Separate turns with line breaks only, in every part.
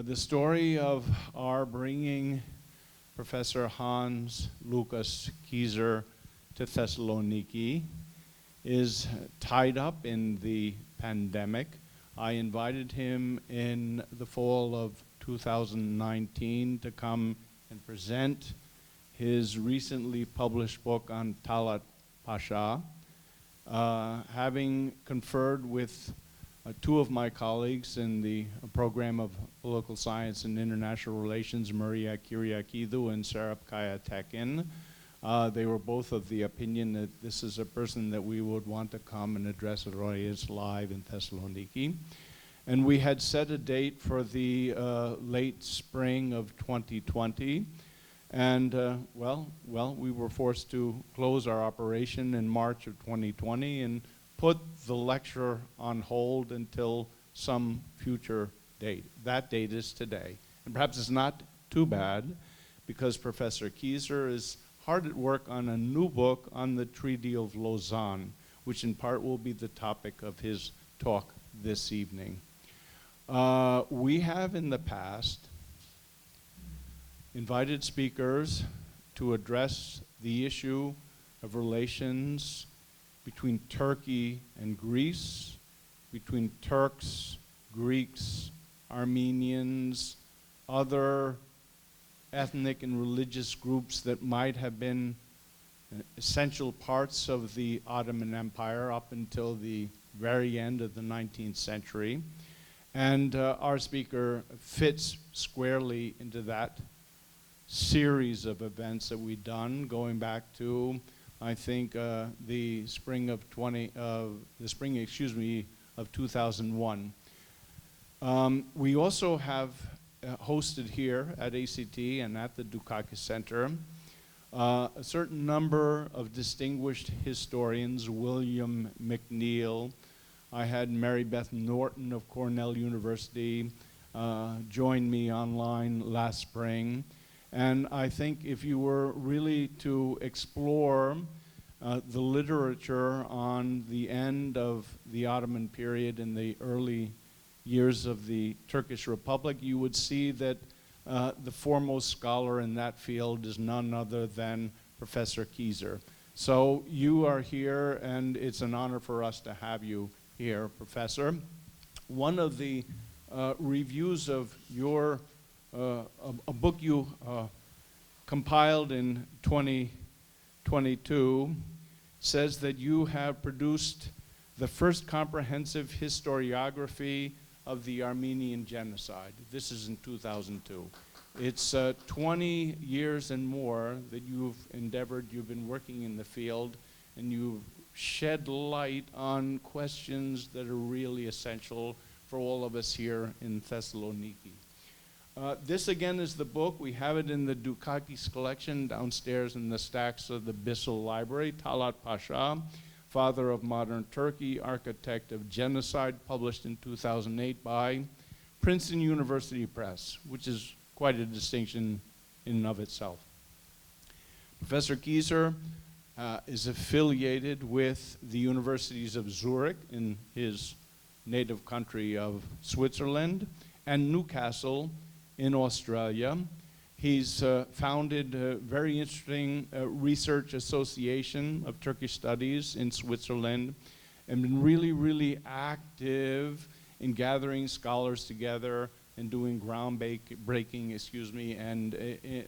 The story of our bringing Professor Hans-Lukas Kieser to Thessaloniki is tied up in the pandemic. I invited him in the fall of 2019 to come and present his recently published book on Talaat Pasha. Having conferred with two of my colleagues in the program of political science and international relations, Maria Kyriakidou and Serap Kayatekin, they were both of the opinion that this is a person that we would want to come and address at audience live in Thessaloniki. And we had set a date for the late spring of 2020. And well, we were forced to close our operation in March of 2020 and put the lecture on hold until some future date. That date is today. And perhaps it's not too bad, because Professor Kieser is hard at work on a new book on the Treaty of Lausanne, which in part will be the topic of his talk this evening. We have in the past invited speakers to address the issue of relations between Turkey and Greece, between Turks, Greeks, Armenians, other ethnic and religious groups that might have been essential parts of the Ottoman Empire up until the very end of the 19th century. And our speaker fits squarely into that series of events that we've done, going back to, I think, the spring of 2001. We also have hosted here at ACT and at the Dukakis Center a certain number of distinguished historians. William McNeill. I had Mary Beth Norton of Cornell University join me online last spring. And I think if you were really to explore the literature on the end of the Ottoman period and the early years of the Turkish Republic, you would see that the foremost scholar in that field is none other than Professor Kieser. So you are here, and it's an honor for us to have you here, Professor. One of the reviews of your a book you compiled in 2022 says that you have produced the first comprehensive historiography of the Armenian genocide. This is in 2002. It's 20 years and more that you've been working in the field, and you've shed light on questions that are really essential for all of us here in Thessaloniki. This again is the book. We have it in the Dukakis collection downstairs in the stacks of the Bissell Library. Talaat Pasha, Father of Modern Turkey, Architect of Genocide, published in 2008 by Princeton University Press, which is quite a distinction in and of itself. Professor Kieser is affiliated with the universities of Zurich in his native country of Switzerland and Newcastle in Australia. He's founded a very interesting research association of Turkish studies in Switzerland, and been really, really active in gathering scholars together and doing groundbreaking, and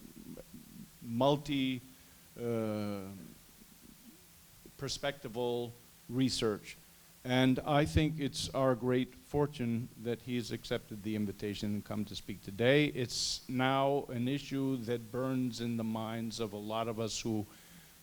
multi-perspectival research. And I think it's our great fortune that he's accepted the invitation and come to speak today. It's now an issue that burns in the minds of a lot of us who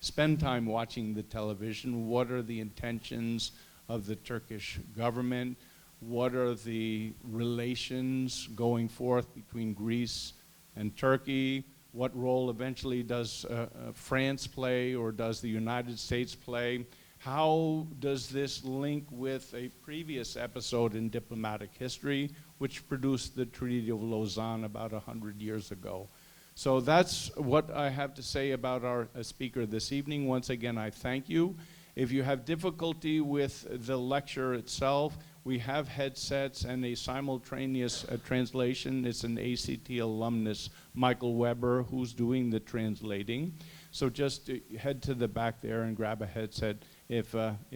spend time watching the television. What are the intentions of the Turkish government? What are the relations going forth between Greece and Turkey? What role eventually does France play, or does the United States play? How does this link with a previous episode in diplomatic history, which produced the Treaty of Lausanne about 100 years ago? So that's what I have to say about our speaker this evening. Once again, I thank you. If you have difficulty with the lecture itself, We have headsets and a simultaneous translation. It's an ACT alumnus, Michael Weber, who's doing the translating. So just head to the back there and grab a headset if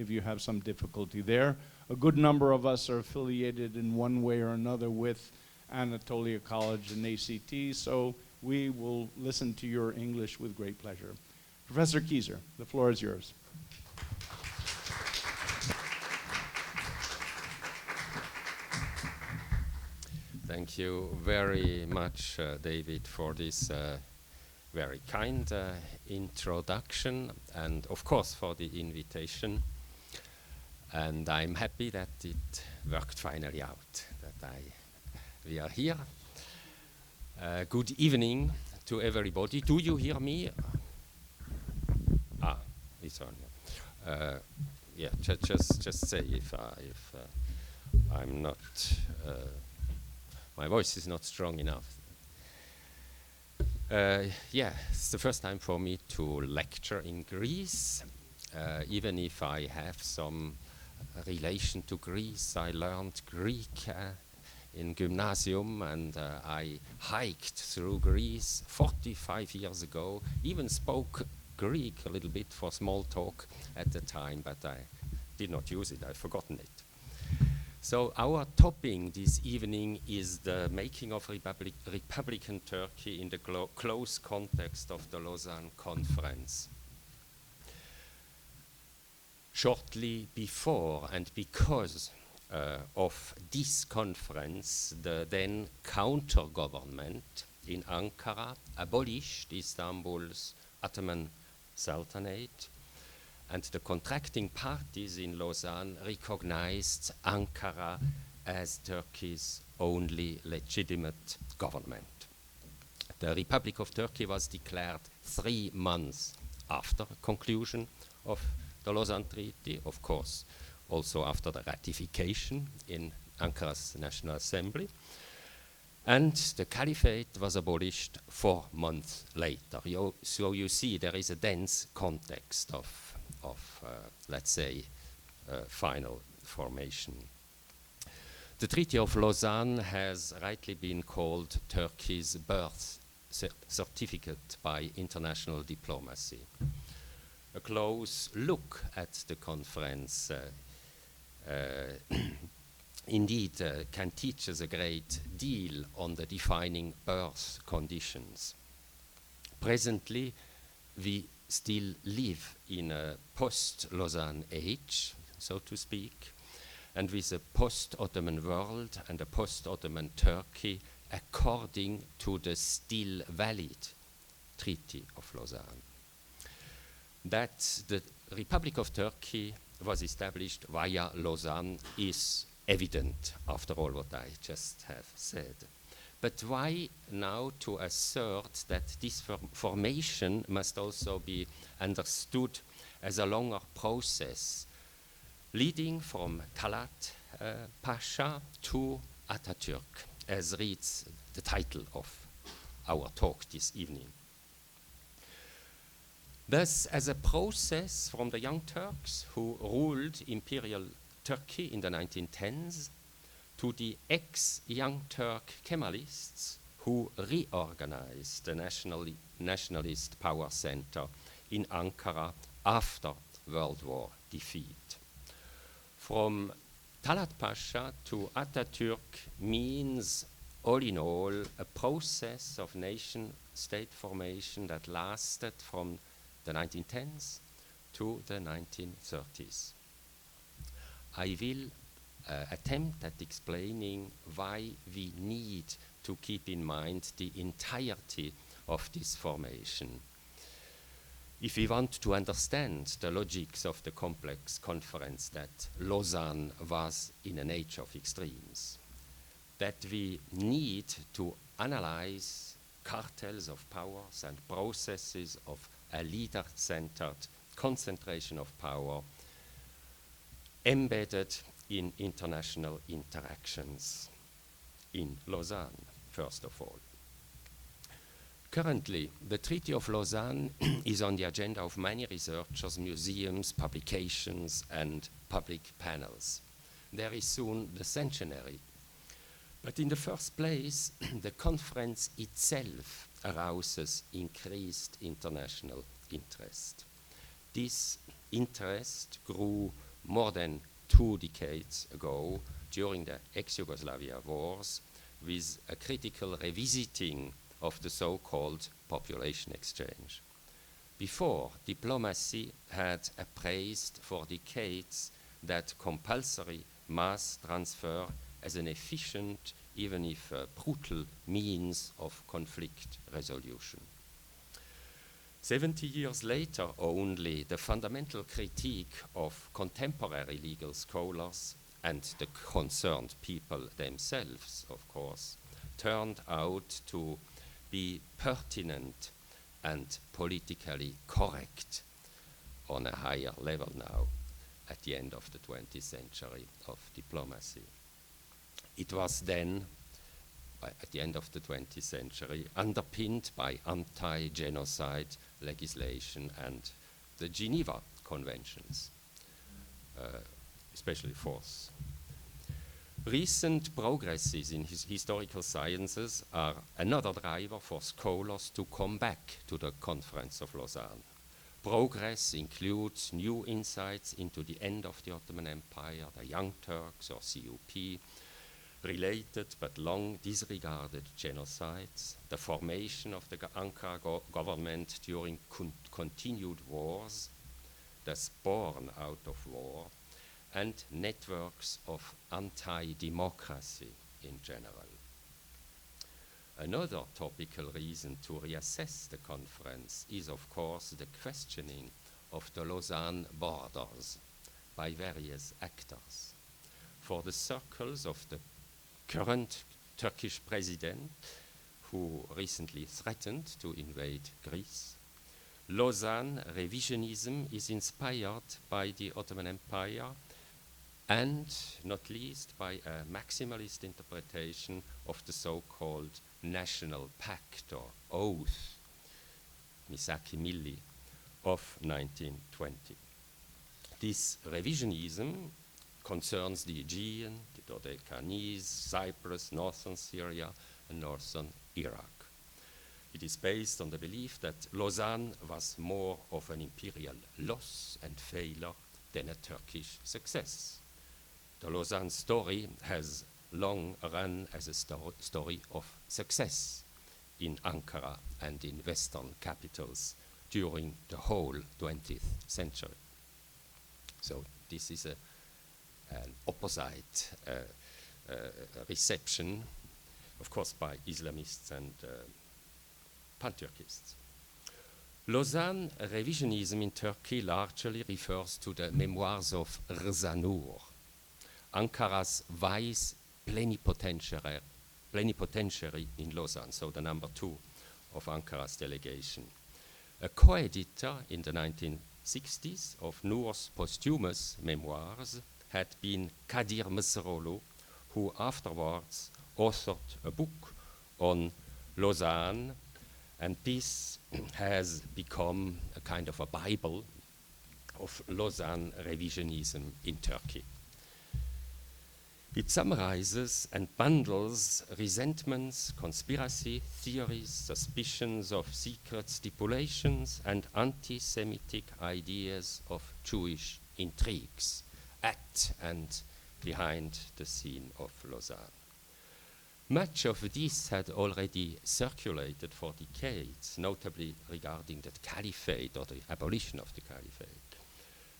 you have some difficulty there. A good number of us are affiliated in one way or another with Anatolia College and ACT, so we will listen to your English with great pleasure. Professor Kieser, the floor is yours.
Thank you very much, David, for this very kind introduction, and of course for the invitation. And I'm happy that it worked finally out, that we are here. Good evening to everybody. Do you hear me? It's on. Yeah, just say if I'm not. My voice is not strong enough. Yeah, it's the first time for me to lecture in Greece. Even if I have some relation to Greece, I learned Greek in gymnasium, and I hiked through Greece 45 years ago, even spoke Greek a little bit for small talk at the time, but I did not use it, I've forgotten it. So our topic this evening is the making of Republican Turkey in the close context of the Lausanne Conference. Shortly before and because of this conference, the then counter-government in Ankara abolished Istanbul's Ottoman Sultanate, and the contracting parties in Lausanne recognized Ankara as Turkey's only legitimate government. The Republic of Turkey was declared 3 months after conclusion of the Lausanne Treaty, of course, also after the ratification in Ankara's National Assembly. And the Caliphate was abolished 4 months later. So you see there is a dense context of let's say, final formation. The Treaty of Lausanne has rightly been called Turkey's birth certificate by international diplomacy. A close look at the conference indeed can teach us a great deal on the defining birth conditions. Presently, we still live in a post-Lausanne age, so to speak, and with a post-Ottoman world and a post-Ottoman Turkey according to the still valid Treaty of Lausanne. That the Republic of Turkey was established via Lausanne is evident after all what I just have said. But why now to assert that this formation must also be understood as a longer process leading from Talaat Pasha to Atatürk, as reads the title of our talk this evening. Thus, as a process from the Young Turks who ruled Imperial Turkey in the 1910s to the ex-Young Turk Kemalists who reorganized the nationalist power center in Ankara after World War defeat. From Talaat Pasha to Atatürk means, all in all, a process of nation-state formation that lasted from the 1910s to the 1930s. I will attempt at explaining why we need to keep in mind the entirety of this formation. If we want to understand the logics of the complex conference that Lausanne was in an age of extremes, that we need to analyze cartels of powers and processes of a leader-centered concentration of power embedded in international interactions in Lausanne, first of all. Currently, the Treaty of Lausanne is on the agenda of many researchers, museums, publications, and public panels. very soon the centenary. But in the first place, the conference itself arouses increased international interest. This interest grew more than 2 decades ago during the ex-Yugoslavia wars with a critical revisiting of the so-called population exchange. Before, diplomacy had appraised for decades that compulsory mass transfer as an efficient, even if brutal, means of conflict resolution. 70 years later only, the fundamental critique of contemporary legal scholars and the concerned people themselves, of course, turned out to be pertinent and politically correct on a higher level now at the end of the 20th century of diplomacy. It was then, at the end of the 20th century, underpinned by anti-genocide legislation and the Geneva Conventions, especially force. Recent progresses in historical sciences are another driver for scholars to come back to the Conference of Lausanne. Progress includes new insights into the end of the Ottoman Empire, the Young Turks or CUP, related but long disregarded genocides, the formation of the Ankara government during continued wars, thus born out of war, and networks of anti-democracy in general. Another topical reason to reassess the conference is, of course, the questioning of the Lausanne borders by various actors. For the circles of the current Turkish president, who recently threatened to invade Greece, Lausanne revisionism is inspired by the Ottoman Empire and, not least, by a maximalist interpretation of the so-called National Pact or Oath, Misaki Milli, of 1920. This revisionism concerns the Aegean, the Dodecanese, Cyprus, northern Syria, and northern Iraq. It is based on the belief that Lausanne was more of an imperial loss and failure than a Turkish success. The Lausanne story has long run as a story of success in Ankara and in Western capitals during the whole 20th century. So this is an opposite reception, of course, by Islamists and pan-Turkists. Lausanne revisionism in Turkey largely refers to the memoirs of Rzanur, Ankara's vice plenipotentiary in Lausanne, so the number 2 of Ankara's delegation. A co-editor in the 1960s of Nur's posthumous memoirs had been Kadir Mısıroğlu, who afterwards authored a book on Lausanne, and this has become a kind of a Bible of Lausanne revisionism in Turkey. It summarizes and bundles resentments, conspiracy theories, suspicions of secret stipulations, and anti-Semitic ideas of Jewish intrigues at and behind the scene of Lausanne. Much of this had already circulated for decades, notably regarding the caliphate or the abolition of the caliphate.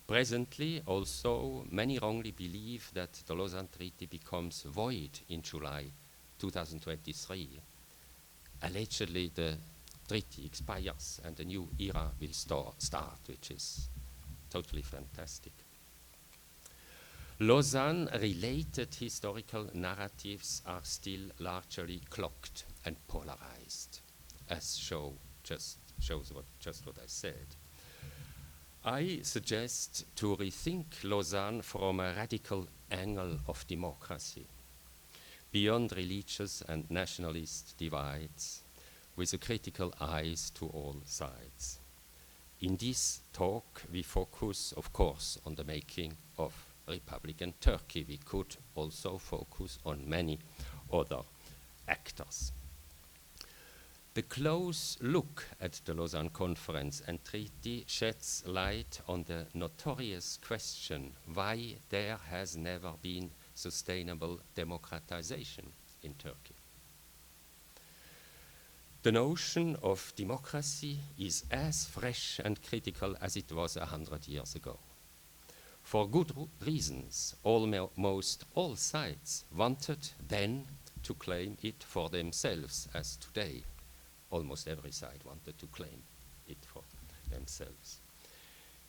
Presently, also, many wrongly believe that the Lausanne Treaty becomes void in July 2023. Allegedly, the treaty expires and a new era will start, which is totally fantastic. Lausanne-related historical narratives are still largely cloaked and polarized, as shows what I said. I suggest to rethink Lausanne from a radical angle of democracy, beyond religious and nationalist divides, with a critical eyes to all sides. In this talk, we focus, of course, on the making of Republican Turkey. We could also focus on many other actors. The close look at the Lausanne Conference and Treaty sheds light on the notorious question why there has never been sustainable democratization in Turkey. The notion of democracy is as fresh and critical as it was 100 years ago. For good reasons, almost all sides wanted then to claim it for themselves, as today almost every side wanted to claim it for themselves,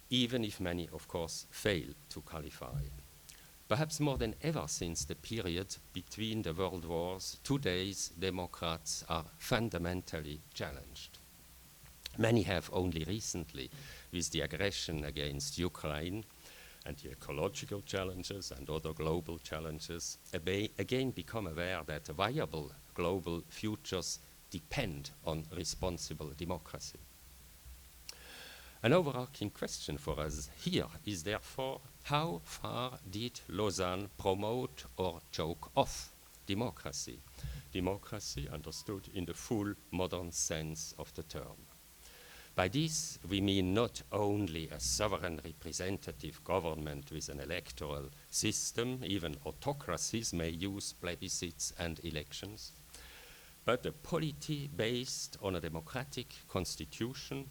even if many, of course, fail to qualify. Perhaps more than ever since the period between the world wars, today's democrats are fundamentally challenged. Many have only recently, with the aggression against Ukraine and the ecological challenges and other global challenges, again become aware that viable global futures depend on responsible democracy. An overarching question for us here is therefore, how far did Lausanne promote or choke off democracy? Democracy understood in the full modern sense of the term. By this, we mean not only a sovereign representative government with an electoral system, even autocracies may use plebiscites and elections, but a polity based on a democratic constitution,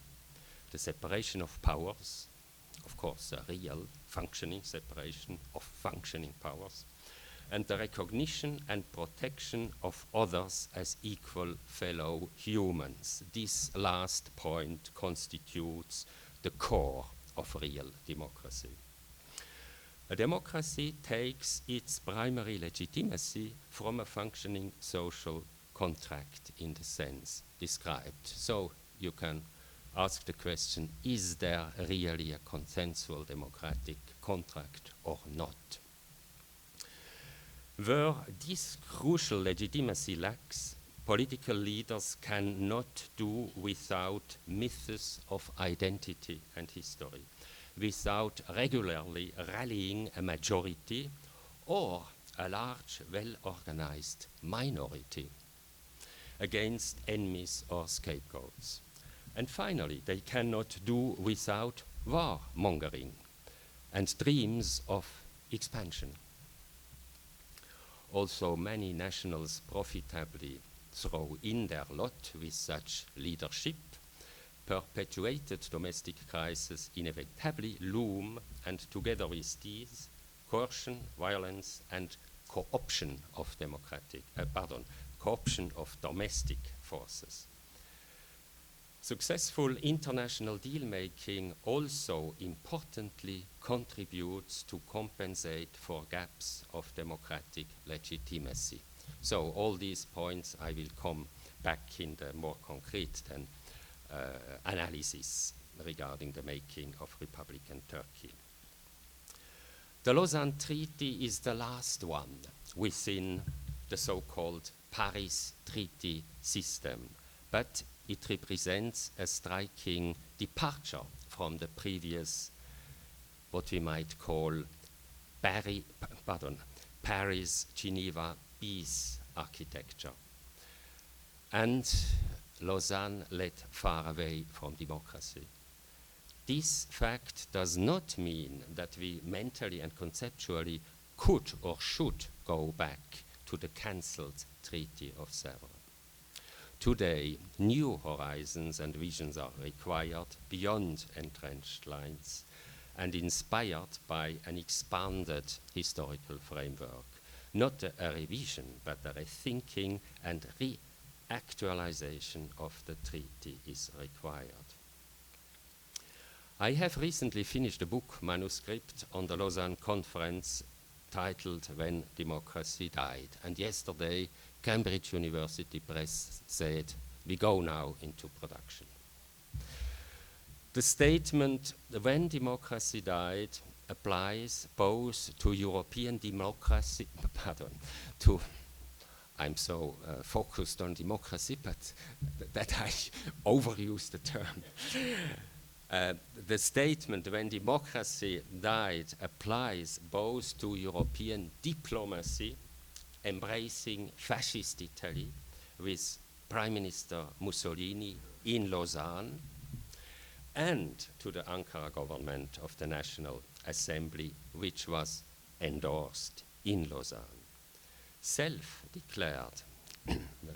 the separation of powers, of course a real functioning separation of functioning powers, and the recognition and protection of others as equal fellow humans. This last point constitutes the core of real democracy. A democracy takes its primary legitimacy from a functioning social contract in the sense described. So you can ask the question, is there really a consensual democratic contract or not? Where this crucial legitimacy lacks, political leaders cannot do without myths of identity and history, without regularly rallying a majority or a large, well-organized minority against enemies or scapegoats. And finally, they cannot do without warmongering and dreams of expansion. Also, many nationals profitably throw in their lot with such leadership. Perpetuated domestic crises inevitably loom, and together with these, coercion, violence, and co-option of domestic forces. Successful international deal-making also importantly contributes to compensate for gaps of democratic legitimacy. So all these points I will come back in the more concrete analysis regarding the making of Republican Turkey. The Lausanne Treaty is the last one within the so-called Paris Treaty system, but it represents a striking departure from the previous, what we might call Paris-Geneva peace architecture. And Lausanne led far away from democracy. This fact does not mean that we mentally and conceptually could or should go back to the cancelled Treaty of Lausanne. Today, new horizons and visions are required beyond entrenched lines and inspired by an expanded historical framework. Not a revision, but a rethinking and reactualization of the treaty is required. I have recently finished a book manuscript on the Lausanne Conference titled When Democracy Died, and yesterday Cambridge University Press said, we go now into production. The statement, when democracy died, applies both to European democracy, I'm so focused on democracy, but that I overuse the term, The statement, when democracy died, applies both to European diplomacy, embracing fascist Italy with Prime Minister Mussolini in Lausanne, and to the Ankara government of the National Assembly, which was endorsed in Lausanne. Self-declared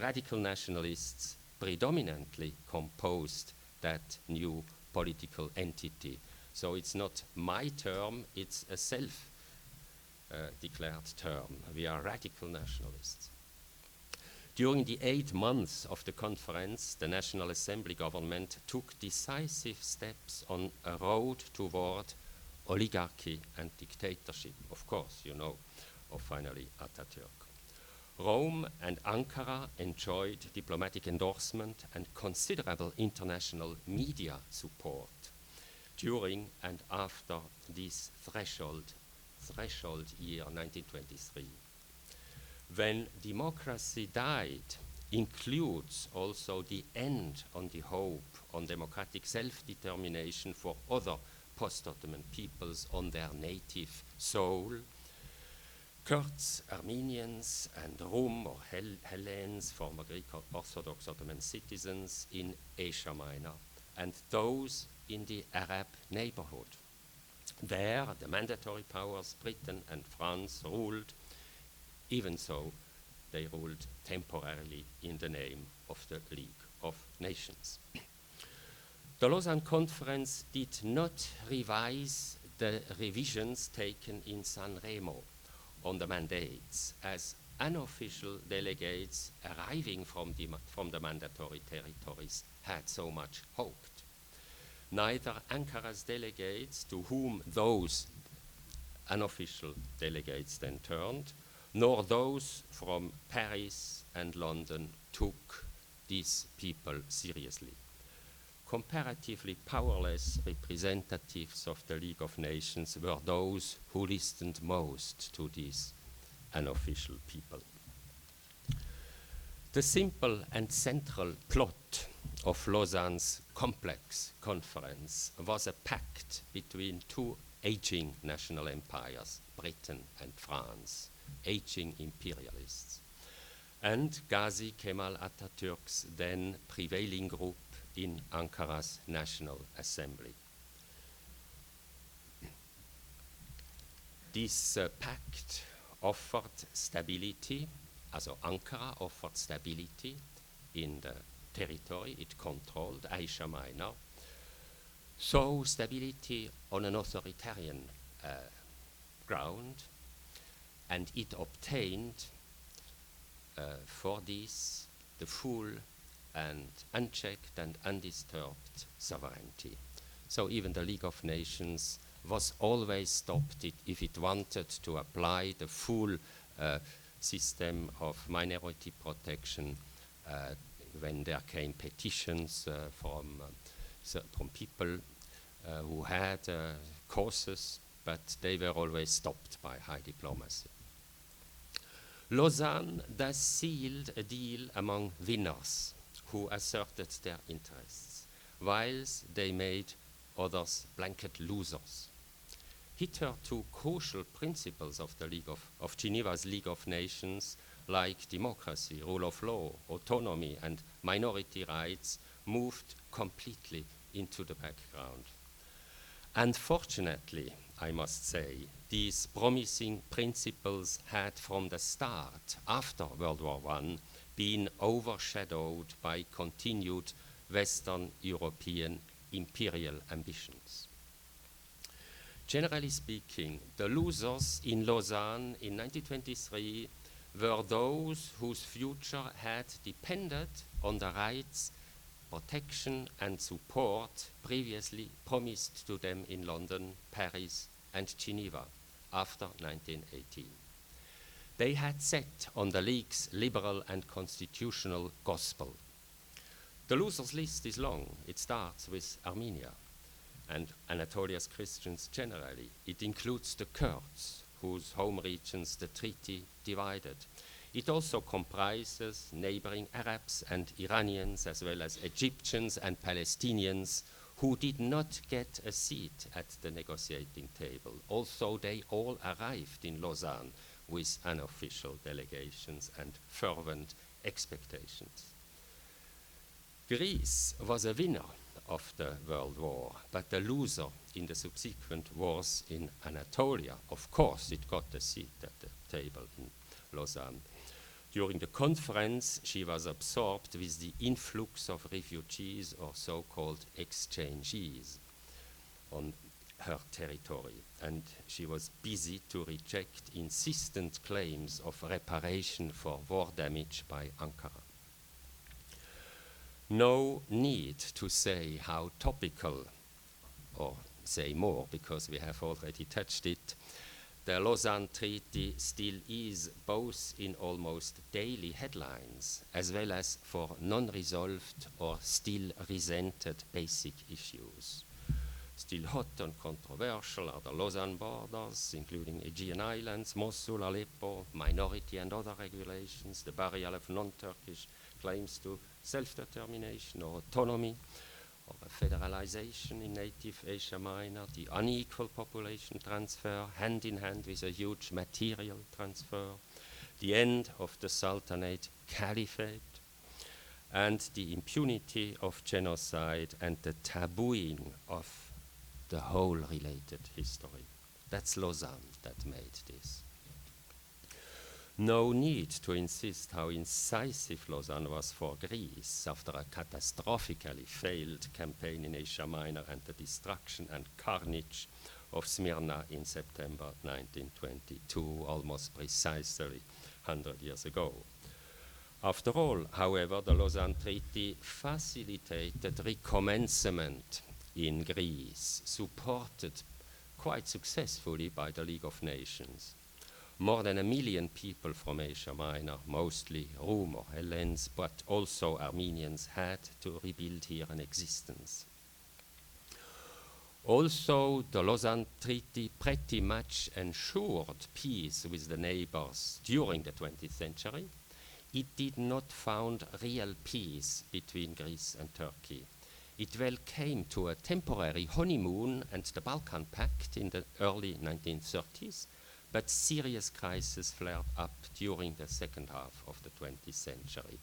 radical nationalists predominantly composed that new political entity. So it's not my term, it's a self-declared term. We are radical nationalists. During the 8 months of the conference, the National Assembly government took decisive steps on a road toward oligarchy and dictatorship. Of course, you know, of finally Atatürk. Rome and Ankara enjoyed diplomatic endorsement and considerable international media support during and after this threshold year 1923. When democracy died includes also the end on the hope on democratic self-determination for other post-Ottoman peoples on their native soil. Kurds, Armenians, and Rum or Hellenes, former Greek Orthodox Ottoman citizens in Asia Minor, and those in the Arab neighborhood. There, the mandatory powers, Britain and France, ruled. Even so, they ruled temporarily in the name of the League of Nations. The Lausanne Conference did not revise the revisions taken in San Remo on the mandates, as unofficial delegates arriving from the mandatory territories had so much hoped. Neither Ankara's delegates, to whom those unofficial delegates then turned, nor those from Paris and London took these people seriously. Comparatively powerless representatives of the League of Nations were those who listened most to these unofficial people. The simple and central plot of Lausanne's complex conference was a pact between two aging national empires, Britain and France, aging imperialists, and Ghazi Kemal Atatürk's then prevailing group in Ankara's National Assembly. This pact offered stability, also Ankara offered stability in the territory it controlled, Asia Minor, so stability on an authoritarian ground, and it obtained for this the full and unchecked and undisturbed sovereignty. So even the League of Nations was always stopped if it wanted to apply the full system of minority protection when there came petitions from people who had causes, but they were always stopped by high diplomacy. Lausanne thus sealed a deal among winners who asserted their interests, whilst they made others blanket losers. Hitherto crucial principles of the of Geneva's League of Nations, like democracy, rule of law, autonomy, and minority rights, moved completely into the background. Unfortunately, I must say, these promising principles had from the start, after World War I, been overshadowed by continued Western European imperial ambitions. Generally speaking, the losers in Lausanne in 1923 were those whose future had depended on the rights, protection, and support previously promised to them in London, Paris, and Geneva after 1918. They had set on the League's liberal and constitutional gospel. The losers' list is long. It starts with Armenia and Anatolia's Christians generally. It includes the Kurds, whose home regions the treaty divided. It also comprises neighboring Arabs and Iranians, as well as Egyptians and Palestinians, who did not get a seat at the negotiating table, although they all arrived in Lausanne with unofficial delegations and fervent expectations. Greece was a winner of the World War, but the loser in the subsequent wars in Anatolia. Of course, it got a seat at the table in Lausanne. During the conference, she was absorbed with the influx of refugees or so-called exchangees on her territory, and she was busy to reject insistent claims of reparation for war damage by Ankara. No need to say how topical, or say more because we have already touched it, the Lausanne Treaty still is, both in almost daily headlines as well as for non-resolved or still resented basic issues. Still hot and controversial are the Lausanne borders, including Aegean Islands, Mosul, Aleppo, minority and other regulations, the burial of non-Turkish claims to self-determination or autonomy, or a federalization in native Asia Minor, the unequal population transfer, hand in hand with a huge material transfer, the end of the Sultanate Caliphate, and the impunity of genocide and the tabooing of the whole related history. That's Lausanne that made this. No need to insist how incisive Lausanne was for Greece after a catastrophically failed campaign in Asia Minor and the destruction and carnage of Smyrna in September 1922, almost precisely 100 years ago. After all, however, the Lausanne Treaty facilitated recommencement in Greece, supported quite successfully by the League of Nations. More than 1 million people from Asia Minor, mostly Rum or Hellenes, but also Armenians, had to rebuild here an existence. Also, the Lausanne Treaty pretty much ensured peace with the neighbors during the 20th century. It did not found real peace between Greece and Turkey. It well came to a temporary honeymoon and the Balkan Pact in the early 1930s, but serious crises flared up during the second half of the 20th century.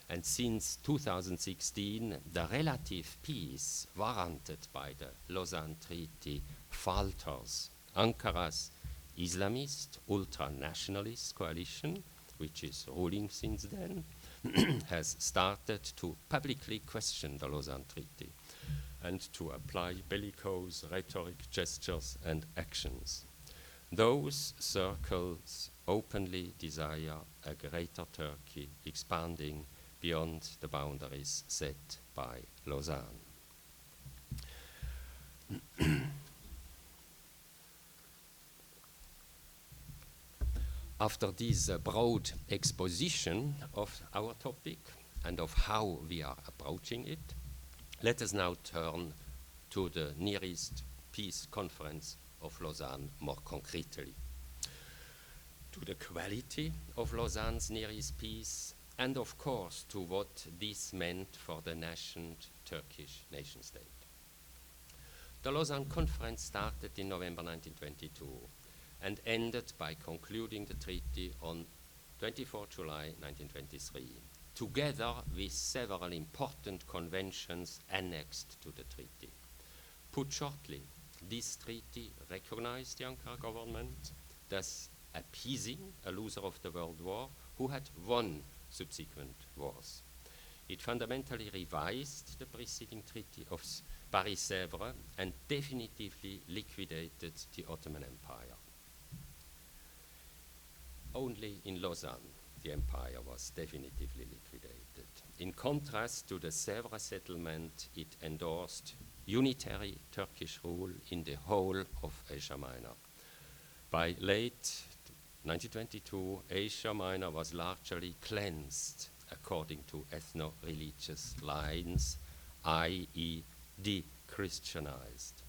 And since 2016, the relative peace warranted by the Lausanne Treaty falters. Ankara's Islamist ultra-nationalist coalition, which is ruling since then, has started to publicly question the Lausanne Treaty and to apply bellicose rhetoric, gestures, and actions. Those circles openly desire a greater Turkey expanding beyond the boundaries set by Lausanne. After this broad exposition of our topic and of how we are approaching it, let us now turn to the Near East Peace Conference of Lausanne more concretely, to the quality of Lausanne's Near East peace, and of course to what this meant for the nascent Turkish nation-state. The Lausanne Conference started in November 1922 and ended by concluding the treaty on 24 July 1923, together with several important conventions annexed to the treaty. Put shortly, this treaty recognized the Ankara government, thus appeasing a loser of the World War who had won subsequent wars. It fundamentally revised the preceding Treaty of Paris-Sèvres and definitively liquidated the Ottoman Empire. Only in Lausanne the empire was definitively liquidated. In contrast to the Sèvres settlement, it endorsed unitary Turkish rule in the whole of Asia Minor. By late 1922, Asia Minor was largely cleansed according to ethno-religious lines, i.e. de-Christianized.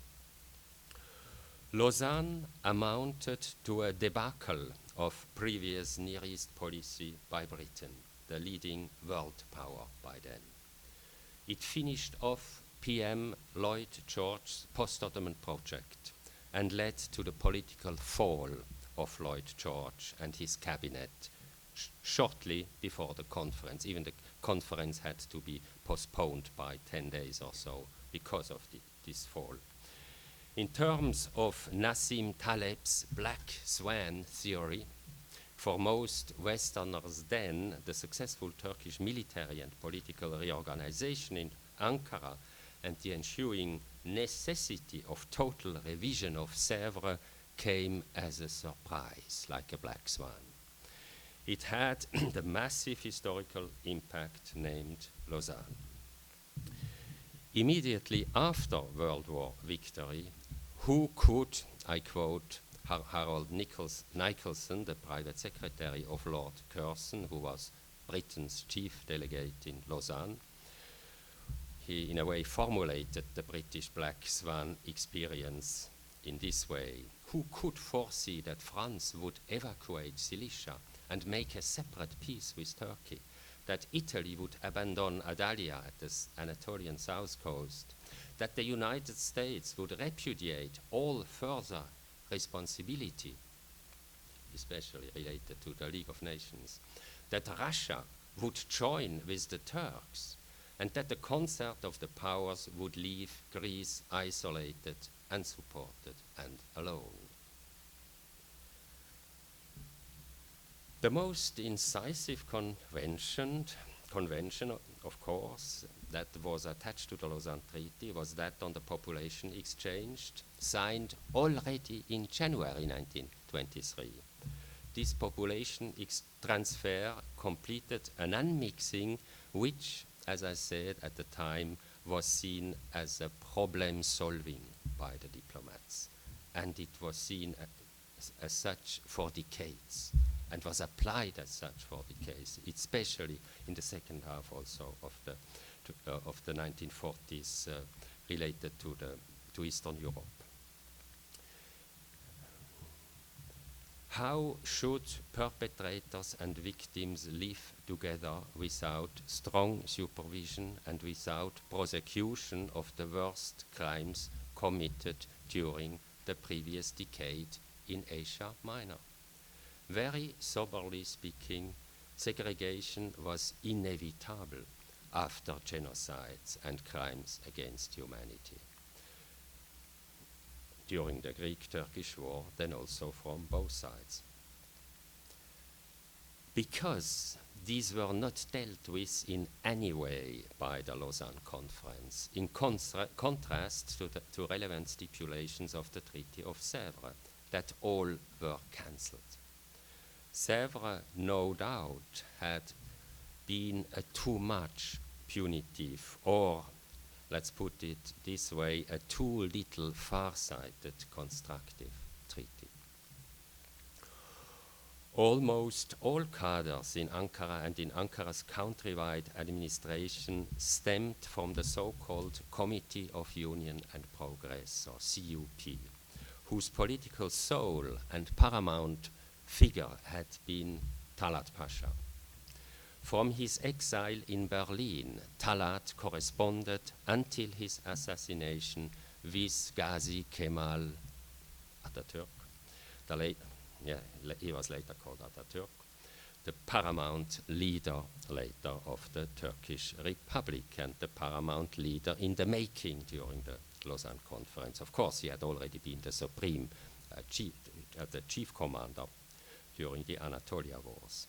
Lausanne amounted to a debacle of previous Near East policy by Britain, the leading world power by then. It finished off PM Lloyd George's Post-Ottoman project and led to the political fall of Lloyd George and his cabinet shortly before the conference. Even the conference had to be postponed by 10 days or so because of this fall. In terms of Nassim Taleb's Black Swan theory, for most Westerners then, the successful Turkish military and political reorganization in Ankara and the ensuing necessity of total revision of Sèvres came as a surprise, like a black swan. It had the massive historical impact named Lausanne. Immediately after World War victory, who could, I quote Harold Nicholson, the private secretary of Lord Curzon, who was Britain's chief delegate in Lausanne, he in a way formulated the British Black Swan experience in this way. Who could foresee that France would evacuate Cilicia and make a separate peace with Turkey, that Italy would abandon Adalia at the Anatolian south coast, that the United States would repudiate all further responsibility, especially related to the League of Nations, that Russia would join with the Turks, and that the concert of the powers would leave Greece isolated, unsupported, and alone. The most incisive convention, of course, that was attached to the Lausanne Treaty was that on the population exchange, signed already in January 1923. This population transfer completed an unmixing which, as I said at the time, was seen as a problem solving by the diplomats. And it was seen as such for decades, and was applied as such for decades, especially in the second half also of the 1940s related to Eastern Europe. How should perpetrators and victims live together without strong supervision and without prosecution of the worst crimes committed during the previous decade in Asia Minor? Very soberly speaking, segregation was inevitable after genocides and crimes against humanity. During the Greek-Turkish War, then also from both sides. Because these were not dealt with in any way by the Lausanne Conference, in contrast to relevant stipulations of the Treaty of Sèvres, that all were cancelled. Sèvres, no doubt, had been a too much punitive, or let's put it this way, a too little far-sighted constructive treaty. Almost all cadres in Ankara and in Ankara's countrywide administration stemmed from the so-called Committee of Union and Progress, or CUP, whose political soul and paramount figure had been Talaat Pasha. From his exile in Berlin, Talaat corresponded until his assassination with Ghazi Kemal Atatürk. He was later called Atatürk, the paramount leader later of the Turkish Republic and the paramount leader in the making during the Lausanne Conference. Of course, he had already been the supreme chief commander during the Anatolia Wars.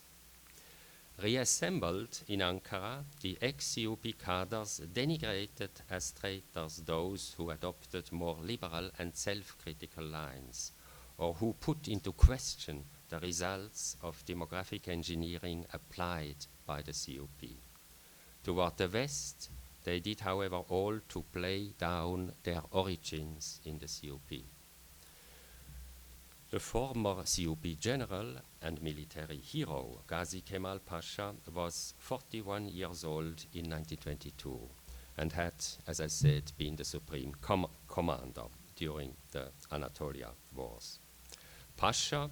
Reassembled in Ankara, the ex-CUP cadres denigrated as traitors those who adopted more liberal and self-critical lines, or who put into question the results of demographic engineering applied by the CUP. Toward the West, they did, however, all to play down their origins in the CUP. The former CUP general and military hero, Ghazi Kemal Pasha, was 41 years old in 1922 and had, as I said, been the supreme commander during the Anatolia Wars. Pasha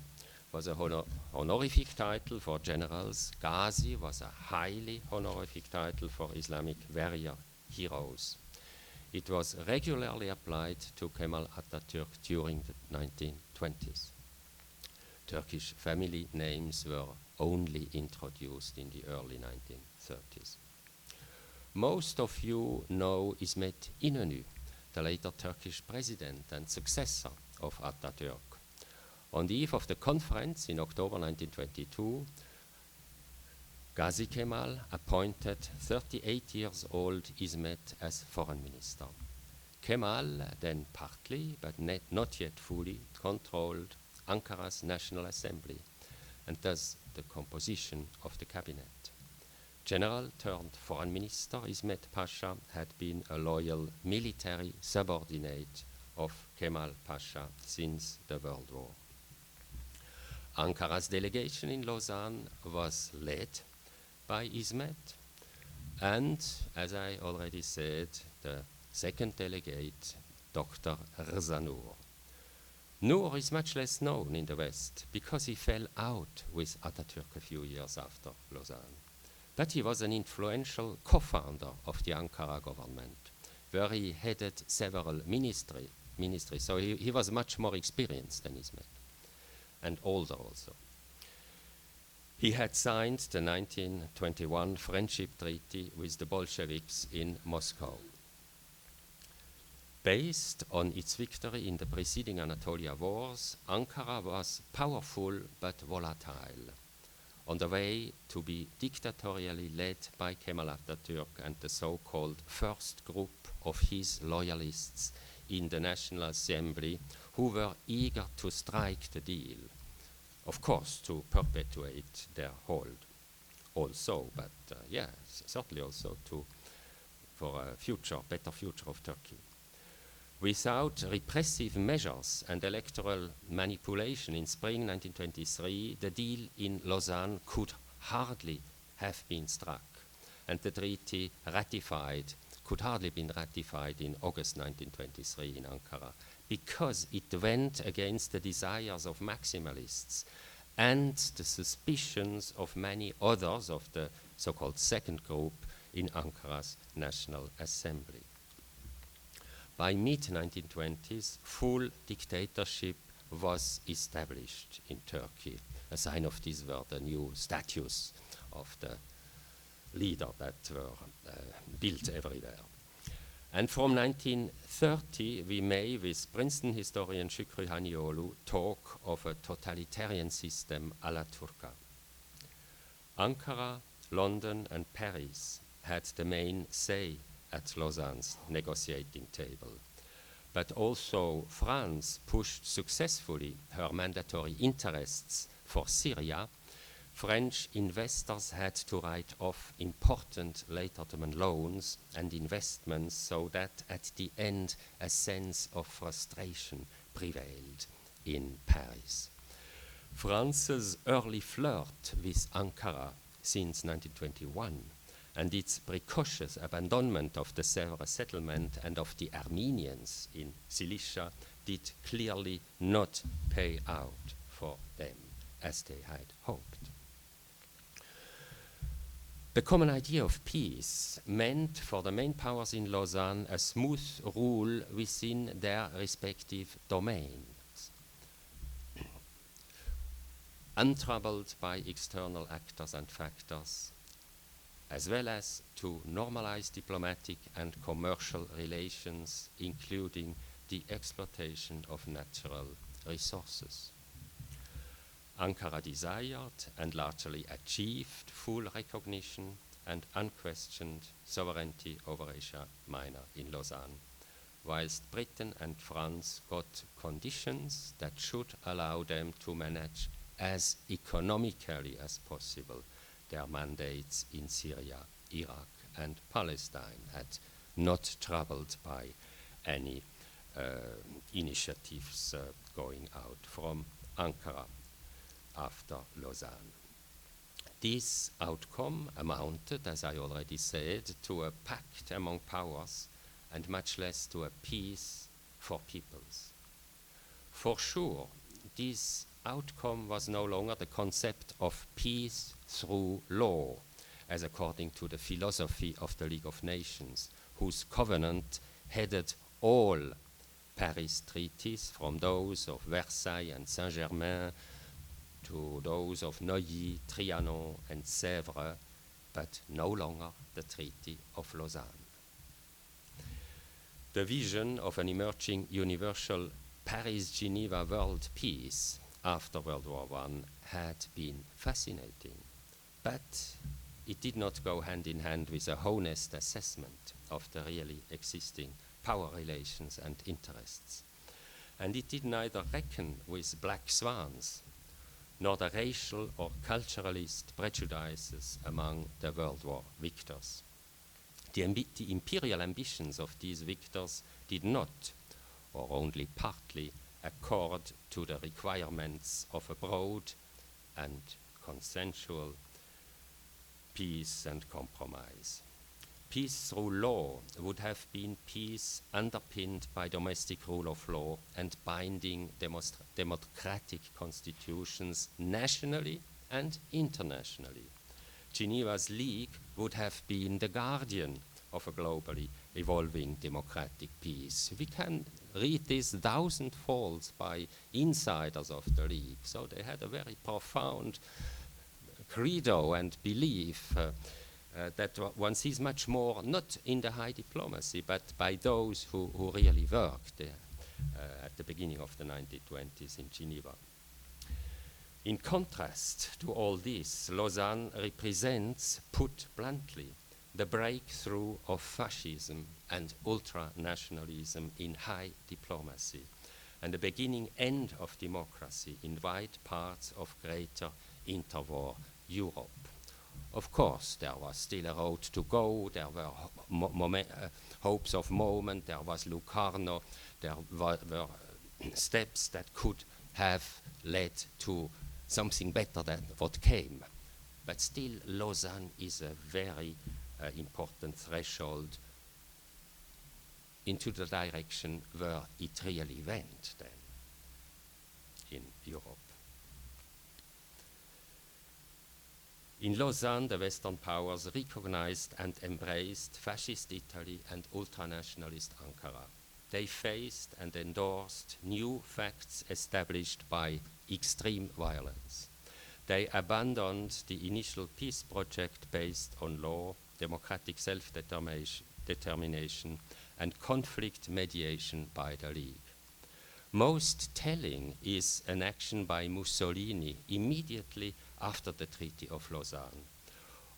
was a honorific title for generals. Ghazi was a highly honorific title for Islamic warrior heroes. It was regularly applied to Kemal Atatürk during the 1920s. Turkish family names were only introduced in the early 1930s. Most of you know İsmet İnönü, the later Turkish president and successor of Atatürk. On the eve of the conference in October 1922, Gazi Kemal appointed 38 years old İsmet as foreign minister. Kemal then partly, but not yet fully, controlled Ankara's National Assembly and thus the composition of the cabinet. General turned foreign minister İsmet Pasha had been a loyal military subordinate of Kemal Pasha since the World War. Ankara's delegation in Lausanne was led by İsmet, and, as I already said, the second delegate, Dr. Rza Nur. Nur is much less known in the West because he fell out with Atatürk a few years after Lausanne. But he was an influential co-founder of the Ankara government, where he headed several ministries, so he was much more experienced than İsmet, and older also. He had signed the 1921 Friendship Treaty with the Bolsheviks in Moscow. Based on its victory in the preceding Anatolia Wars, Ankara was powerful but volatile, on the way to be dictatorially led by Kemal Atatürk and the so-called first group of his loyalists in the National Assembly, who were eager to strike the deal, of course, to perpetuate their hold also, but certainly also for a better future of Turkey. Without repressive measures and electoral manipulation in spring 1923, the deal in Lausanne could hardly have been struck, and the treaty could hardly have been ratified in August 1923 in Ankara, because it went against the desires of maximalists and the suspicions of many others of the so-called second group in Ankara's National Assembly. By mid-1920s, full dictatorship was established in Turkey. A sign of this were the new statues of the leader that were built everywhere. And from 1930, we may, with Princeton historian Şükrü Haniolu, talk of a totalitarian system a la Turca. Ankara, London, and Paris had the main say at Lausanne's negotiating table. But also France pushed successfully her mandatory interests for Syria. French investors had to write off important late Ottoman loans and investments, so that at the end a sense of frustration prevailed in Paris. France's early flirt with Ankara since 1921 and its precocious abandonment of the Sèvres settlement and of the Armenians in Cilicia did clearly not pay out for them as they had hoped. The common idea of peace meant for the main powers in Lausanne a smooth rule within their respective domains, untroubled by external actors and factors, as well as to normalize diplomatic and commercial relations, including the exploitation of natural resources. Ankara desired and largely achieved full recognition and unquestioned sovereignty over Asia Minor in Lausanne, whilst Britain and France got conditions that should allow them to manage as economically as possible their mandates in Syria, Iraq, and Palestine, and not troubled by any initiatives going out from Ankara after Lausanne. This outcome amounted, as I already said, to a pact among powers and much less to a peace for peoples. For sure, this outcome was no longer the concept of peace through law, as according to the philosophy of the League of Nations, whose covenant headed all Paris treaties, from those of Versailles and Saint-Germain to those of Neuilly, Trianon, and Sèvres, but no longer the Treaty of Lausanne. The vision of an emerging universal Paris-Geneva world peace after World War I had been fascinating, but it did not go hand in hand with a honest assessment of the really existing power relations and interests. And it did neither reckon with black swans, nor the racial or culturalist prejudices among the World War victors. The imperial ambitions of these victors did not, or only partly, accord to the requirements of a broad and consensual peace and compromise. Peace through law would have been peace underpinned by domestic rule of law and binding democratic constitutions nationally and internationally. Geneva's League would have been the guardian of a globally evolving democratic peace. We can read this thousandfold by insiders of the League, so they had a very profound credo and belief that one sees much more, not in the high diplomacy, but by those who really worked at the beginning of the 1920s in Geneva. In contrast to all this, Lausanne represents, put bluntly, the breakthrough of fascism and ultranationalism in high diplomacy, and the beginning end of democracy in wide parts of greater interwar Europe. Of course, there was still a road to go, there were hopes of moment, there was Locarno, there were steps that could have led to something better than what came. But still, Lausanne is a very important threshold into the direction where it really went then in Europe. In Lausanne, the Western powers recognized and embraced fascist Italy and ultranationalist Ankara. They faced and endorsed new facts established by extreme violence. They abandoned the initial peace project based on law, democratic self-determination, and conflict mediation by the League. Most telling is an action by Mussolini immediately after the Treaty of Lausanne.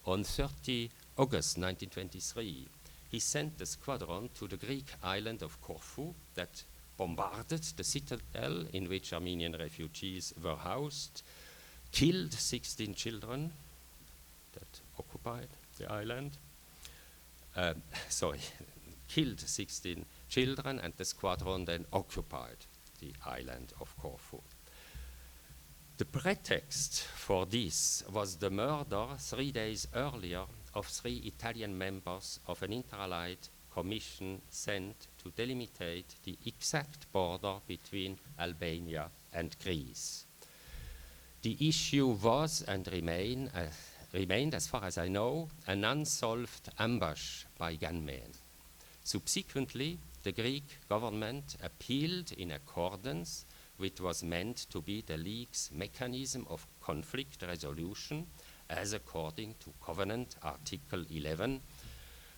On 30 August 1923, he sent a squadron to the Greek island of Corfu that bombarded the citadel in which Armenian refugees were housed, killed 16 children that occupied the island, killed 16 children, and the squadron then occupied the island of Corfu. The pretext for this was the murder 3 days earlier of 3 Italian members of an inter-allied commission sent to delimitate the exact border between Albania and Greece. The issue was and remained, as far as I know, an unsolved ambush by gunmen. Subsequently, the Greek government appealed in accordance with what was meant to be the League's mechanism of conflict resolution, as according to Covenant Article 11.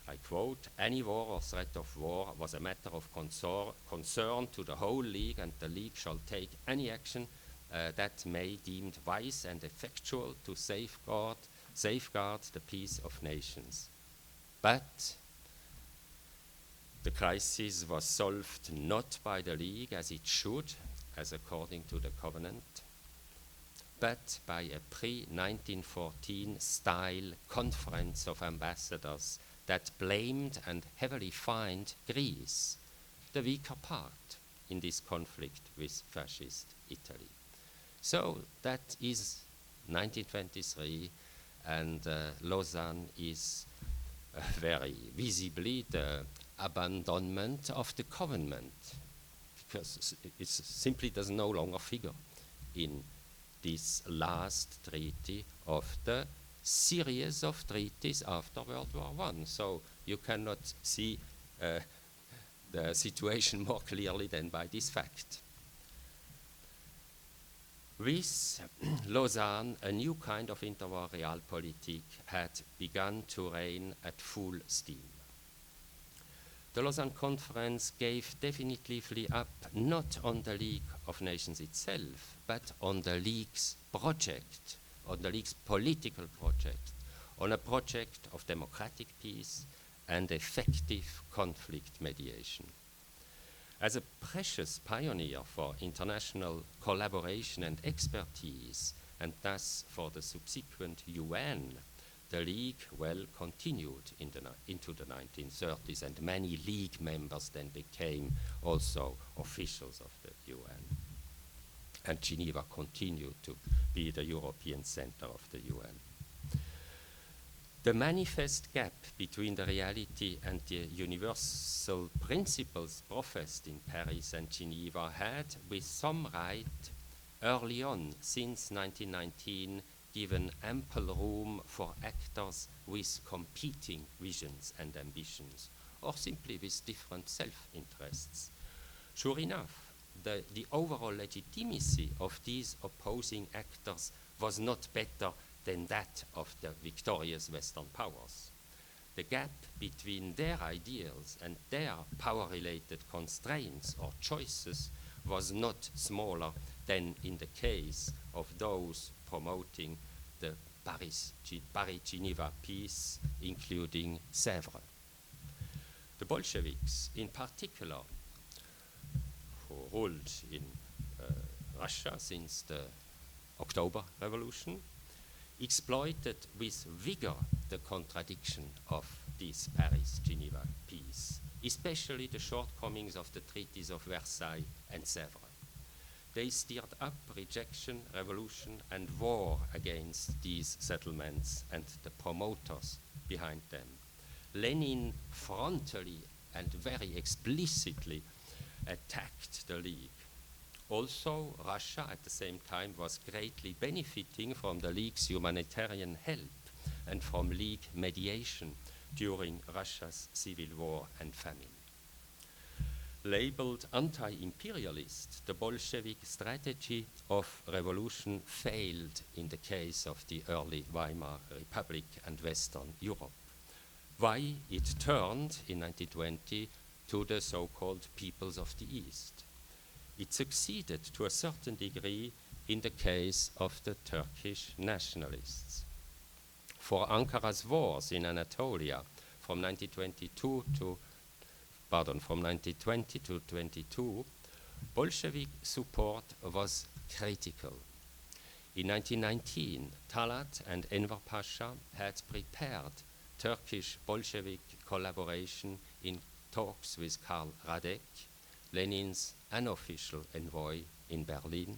I quote, "Any war or threat of war was a matter of concern to the whole League, and the League shall take any action that may deemed wise and effectual to safeguard the peace of nations." But the crisis was solved not by the League as it should, as according to the Covenant, but by a pre-1914 style conference of ambassadors that blamed and heavily fined Greece, the weaker part in this conflict with fascist Italy. So that is 1923, and Lausanne is very visibly the abandonment of the Covenant, because it simply does no longer figure in this last treaty of the series of treaties after World War I. So you cannot see the situation more clearly than by this fact. With Lausanne, a new kind of interwar realpolitik had begun to reign at full steam. The Lausanne Conference gave definitively up not on the League of Nations itself, but on the League's project, on the League's political project, on a project of democratic peace and effective conflict mediation. As a precious pioneer for international collaboration and expertise, and thus for the subsequent UN, the League continued into the 1930s, and many League members then became also officials of the UN. And Geneva continued to be the European center of the UN. The manifest gap between the reality and the universal principles professed in Paris and Geneva had, with some right, early on, since 1919, given ample room for actors with competing visions and ambitions, or simply with different self-interests. Sure enough, the overall legitimacy of these opposing actors was not better than that of the victorious Western powers. The gap between their ideals and their power-related constraints or choices was not smaller than in the case of those promoting the Paris-Geneva peace, including Sèvres. The Bolsheviks, in particular, who ruled in Russia since the October Revolution, exploited with vigor the contradiction of this Paris-Geneva peace, especially the shortcomings of the treaties of Versailles and Sèvres. They stirred up rejection, revolution, and war against these settlements and the promoters behind them. Lenin frontally and very explicitly attacked the League. Also, Russia at the same time was greatly benefiting from the League's humanitarian help and from League mediation during Russia's civil war and famine. Labeled anti-imperialist, the Bolshevik strategy of revolution failed in the case of the early Weimar Republic and Western Europe. Why it turned in 1920 to the so-called peoples of the East. It succeeded to a certain degree in the case of the Turkish nationalists. For Ankara's wars in Anatolia from 1920 to 22, Bolshevik support was critical. In 1919, Talaat and Enver Pasha had prepared Turkish Bolshevik collaboration in talks with Karl Radek, Lenin's unofficial envoy in Berlin,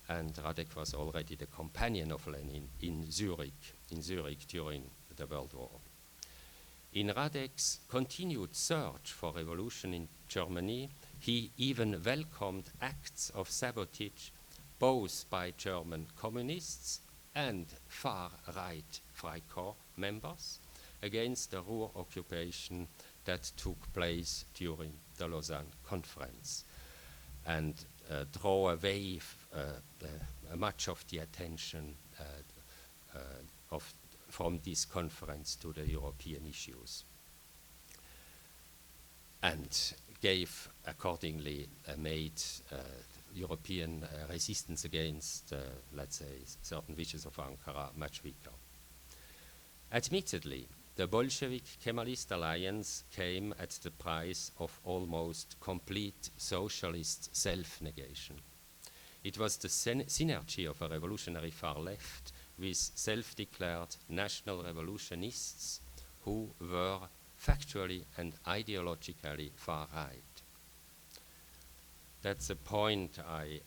and Radek was already the companion of Lenin in Zurich during the World War. In Radek's continued search for revolution in Germany, he even welcomed acts of sabotage both by German communists and far-right Freikorps members against the Ruhr occupation that took place during the Lausanne Conference, and draw away much of the attention from this conference to the European issues, and gave accordingly made European resistance against, let's say, certain wishes of Ankara much weaker. Admittedly, the Bolshevik-Kemalist alliance came at the price of almost complete socialist self-negation. It was the synergy of a revolutionary far left with self-declared national revolutionists who were factually and ideologically far right. That's a point I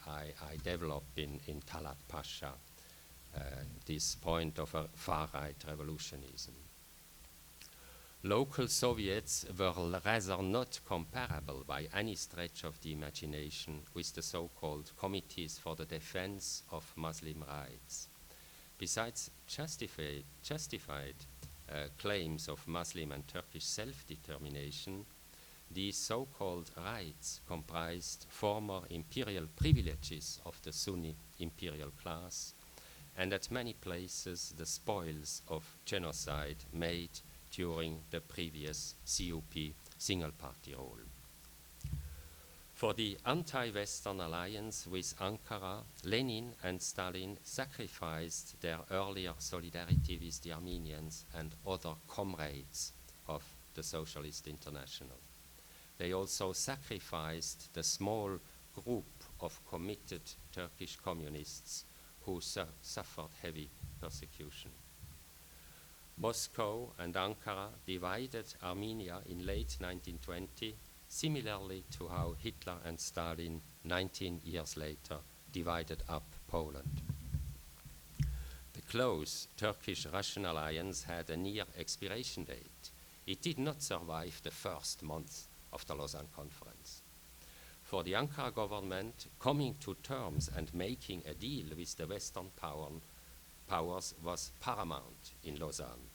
develop in Talaat Pasha, this point of a far-right revolutionism. Local Soviets were rather not comparable by any stretch of the imagination with the so-called Committees for the Defense of Muslim Rights. Besides justified claims of Muslim and Turkish self-determination, these so-called rights comprised former imperial privileges of the Sunni imperial class, and at many places the spoils of genocide made during the previous CUP single-party rule. For the anti-Western alliance with Ankara, Lenin and Stalin sacrificed their earlier solidarity with the Armenians and other comrades of the Socialist International. They also sacrificed the small group of committed Turkish communists who suffered heavy persecution. Moscow and Ankara divided Armenia in late 1920, similarly to how Hitler and Stalin 19 years later divided up Poland. The close Turkish-Russian alliance had a near expiration date. It did not survive the first month of the Lausanne Conference. For the Ankara government, coming to terms and making a deal with the Western powers was paramount in Lausanne,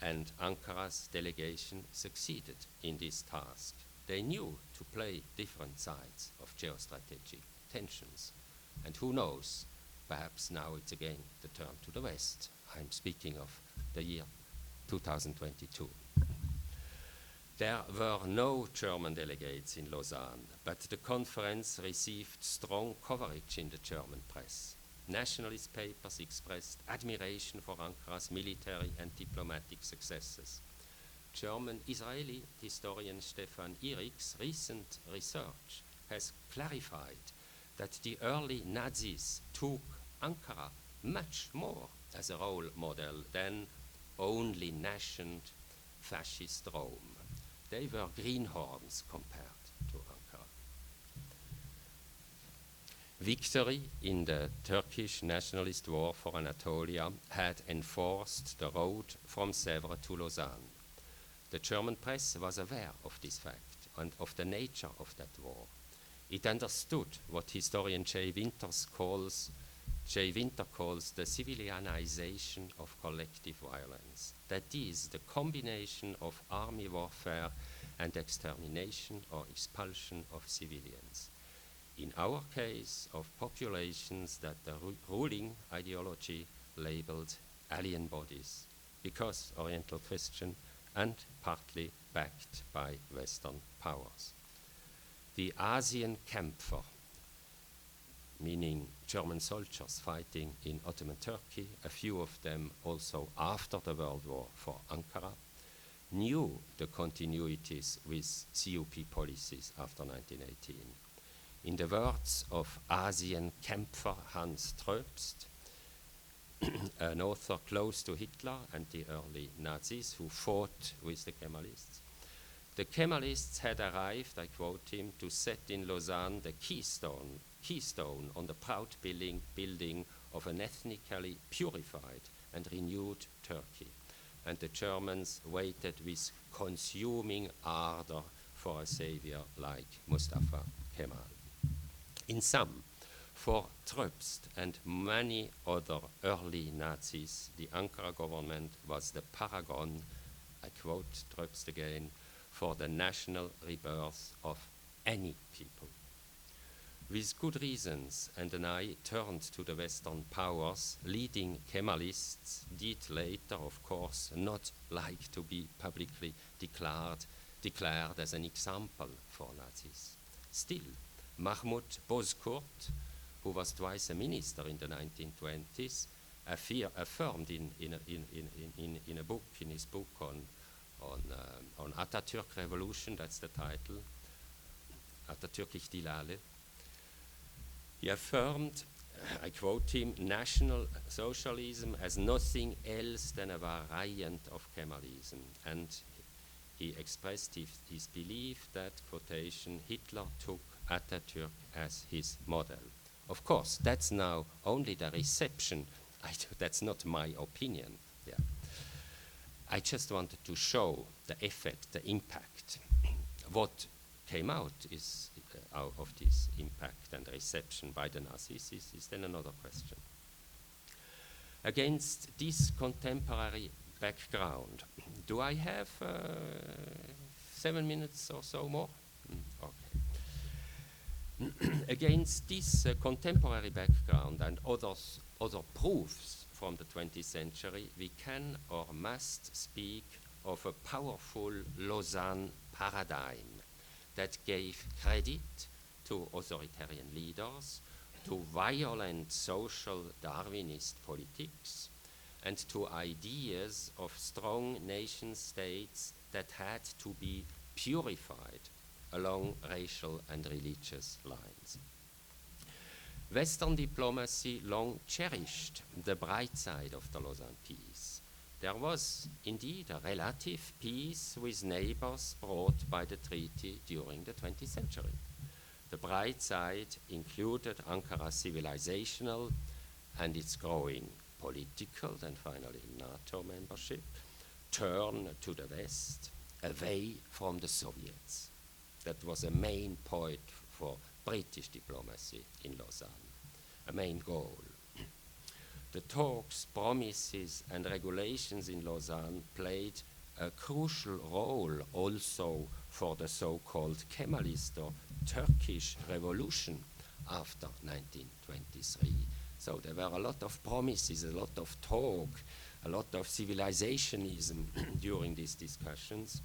and Ankara's delegation succeeded in this task. They knew to play different sides of geostrategic tensions, and who knows, perhaps now it's again the turn to the West. I'm speaking of the year 2022. There were no German delegates in Lausanne, but the conference received strong coverage in the German press. Nationalist papers expressed admiration for Ankara's military and diplomatic successes. German-Israeli historian Stefan Irich's recent research has clarified that the early Nazis took Ankara much more as a role model than only nascent fascist Rome. They were greenhorns compared to Ankara. Victory in the Turkish nationalist war for Anatolia had enforced the road from Sèvres to Lausanne. The German press was aware of this fact and of the nature of that war. It understood what historian Jay Winter calls the civilianization of collective violence. That is, the combination of army warfare and extermination or expulsion of civilians. In our case, of populations that the ruling ideology labeled alien bodies, because Oriental Christian and partly backed by Western powers. The Asian Kämpfer, meaning German soldiers fighting in Ottoman Turkey, a few of them also after the World War for Ankara, knew the continuities with CUP policies after 1918. In the words of Asian Kämpfer Hans Tröbst, an author close to Hitler and the early Nazis who fought with the Kemalists had arrived, I quote him, to set in Lausanne the keystone on the proud building of an ethnically purified and renewed Turkey. And the Germans waited with consuming ardor for a savior like Mustafa Kemal. In sum, for Tröbst and many other early Nazis, the Ankara government was the paragon, I quote Tröbst again, for the national rebirth of any people. With good reasons, and an eye turned to the Western powers, leading Kemalists did later, of course, not like to be publicly declared as an example for Nazis. Still, Mahmoud Bozkurt, who was twice a minister in the 1920s, affirmed in his book on Atatürk Revolution, that's the title, Atatürk Ihtilale. He affirmed, I quote him, National Socialism as nothing else than a variant of Kemalism. And he expressed his belief that, quotation, Hitler took Atatürk as his model. Of course, that's now only the reception. That's not my opinion. Yeah. I just wanted to show the effect, the impact. What came out of this impact and reception by the Nazis is then another question. Against this contemporary background, do I have 7 minutes or so more? Okay. Against this contemporary background and other proofs from the 20th century, we can or must speak of a powerful Lausanne paradigm that gave credit to authoritarian leaders, to violent social Darwinist politics, and to ideas of strong nation states that had to be purified along racial and religious lines. Western diplomacy long cherished the bright side of the Lausanne peace. There was indeed a relative peace with neighbors brought by the treaty during the 20th century. The bright side included Ankara's civilizational and its growing political, and finally NATO membership, turn to the West, away from the Soviets. That was a main point for British diplomacy in Lausanne, a main goal. The talks, promises, and regulations in Lausanne played a crucial role also for the so-called Kemalist or Turkish revolution after 1923. So there were a lot of promises, a lot of talk, a lot of civilizationism during these discussions.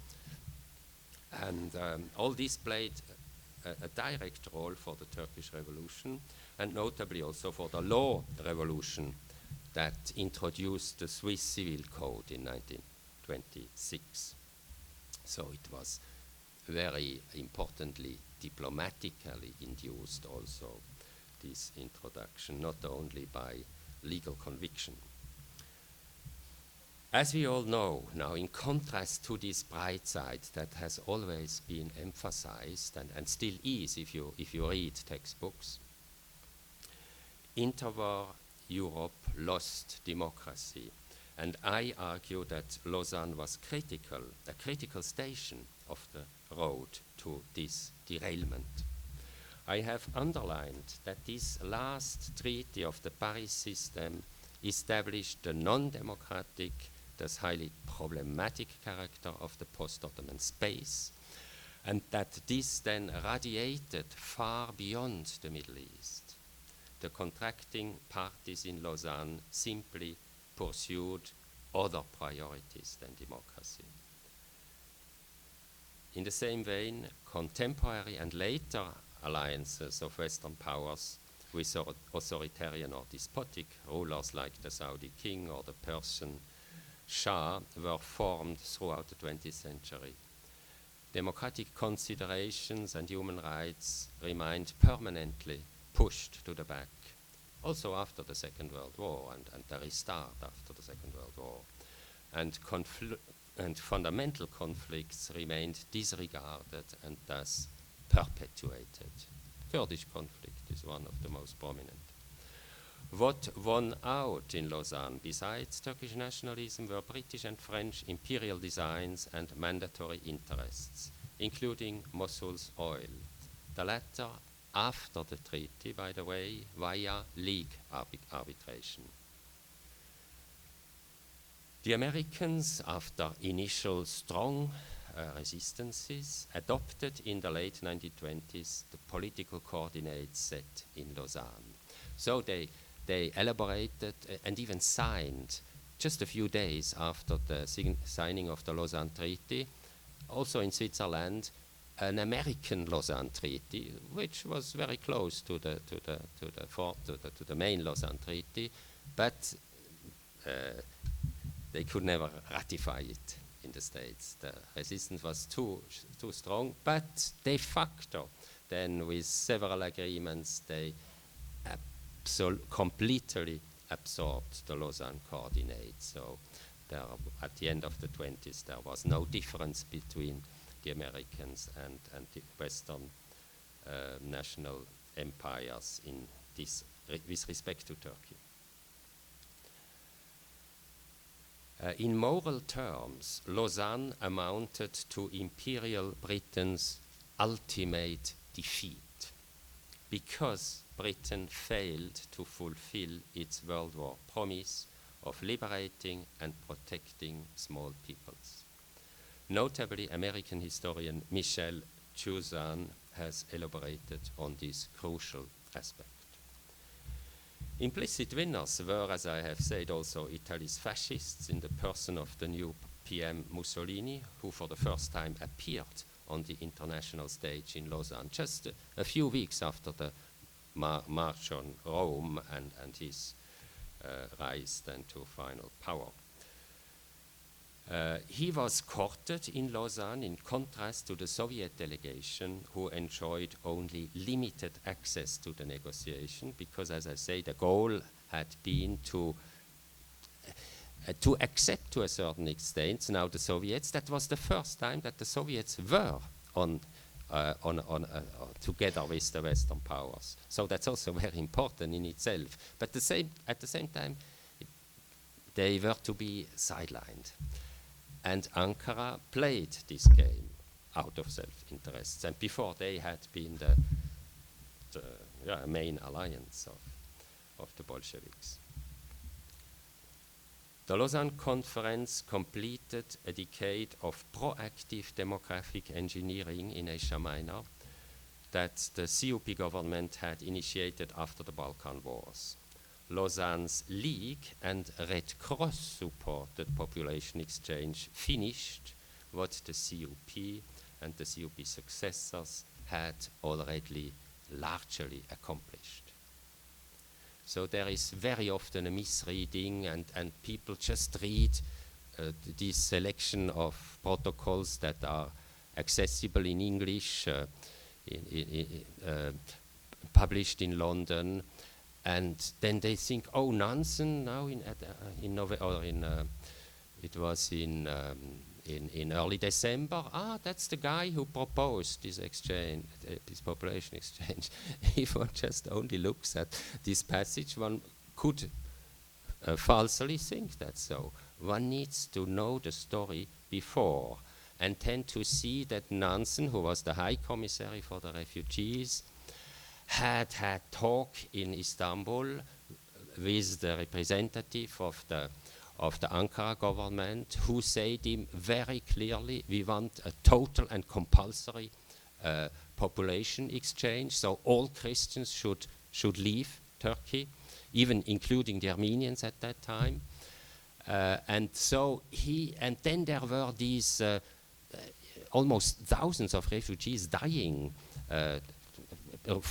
And all this played a direct role for the Turkish revolution, and notably also for the law revolution that introduced the Swiss Civil Code in 1926. So it was very importantly diplomatically induced also, this introduction, not only by legal conviction. As we all know now, in contrast to this bright side that has always been emphasized and still is if you read textbooks, interwar Europe lost democracy, and I argue that Lausanne was a critical station of the road to this derailment. I have underlined that this last treaty of the Paris system established the non-democratic, thus highly problematic character of the post-Ottoman space, and that this then radiated far beyond the Middle East. The contracting parties in Lausanne simply pursued other priorities than democracy. In the same vein, contemporary and later alliances of Western powers with authoritarian or despotic rulers like the Saudi king or the Persian Shah were formed throughout the 20th century. Democratic considerations and human rights remained permanently pushed to the back, also after the Second World War and the restart after the Second World War. And fundamental conflicts remained disregarded and thus perpetuated. Kurdish conflict is one of the most prominent. What won out in Lausanne, besides Turkish nationalism, were British and French imperial designs and mandatory interests, including Mosul's oil. The latter after the treaty, by the way, via league arbitration. The Americans, after initial strong resistances, adopted in the late 1920s the political coordinates set in Lausanne. So they elaborated and even signed, just a few days after the signing of the Lausanne Treaty, also in Switzerland, an American Lausanne Treaty, which was very close to the main Lausanne Treaty, but they could never ratify it in the States. The resistance was too strong, but de facto, then with several agreements, they completely absorbed the Lausanne coordinates. So there, at the end of the 20s, there was no difference between the Americans and the Western national empires in this with respect to Turkey. In moral terms, Lausanne amounted to Imperial Britain's ultimate defeat because Britain failed to fulfill its World War promise of liberating and protecting small peoples. Notably, American historian Michel Chuzan has elaborated on this crucial aspect. Implicit winners were, as I have said, also Italy's fascists in the person of the new PM Mussolini, who for the first time appeared on the international stage in Lausanne, just a few weeks after the march on Rome and his rise then to final power. He was courted in Lausanne in contrast to the Soviet delegation, who enjoyed only limited access to the negotiation, because, as I say, the goal had been to accept to a certain extent now the Soviets. That was the first time that the Soviets were together with the Western powers. So that's also very important in itself. But at the same time, they were to be sidelined. And Ankara played this game out of self-interest. And before, they had been the main alliance of the Bolsheviks. The Lausanne Conference completed a decade of proactive demographic engineering in Asia Minor that the CUP government had initiated after the Balkan Wars. Lausanne's League and Red Cross-supported population exchange finished what the CUP and the CUP successors had already largely accomplished. So there is very often a misreading, and people just read this selection of protocols that are accessible in English, published in London, and then they think, oh, Nansen now it was in early December. That's the guy who proposed this exchange, this population exchange. If one just only looks at this passage, one could falsely think that so. One needs to know the story before and tend to see that Nansen, who was the High Commissary for the Refugees, had talk in Istanbul with the representative of the Ankara government, who said him very clearly, we want a total and compulsory population exchange, so all Christians should leave Turkey, even including the Armenians at that time. And then there were these almost thousands of refugees dying,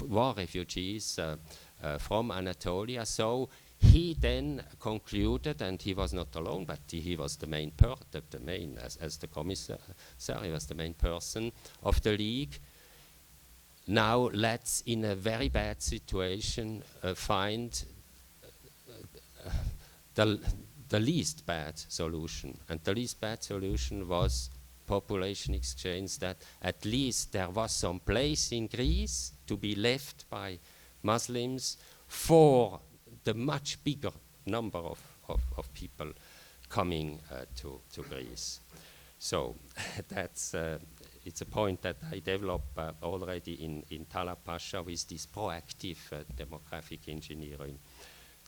war refugees from Anatolia. So he then concluded, and he was not alone, but he was the main as the commissary, he was the main person of the League. Now let's, in a very bad situation, find the least bad solution. And the least bad solution was population exchange, that at least there was some place in Greece to be left by Muslims for the much bigger number of people coming to Greece. So that's it's a point that I developed already in Talaat Pasha with this proactive demographic engineering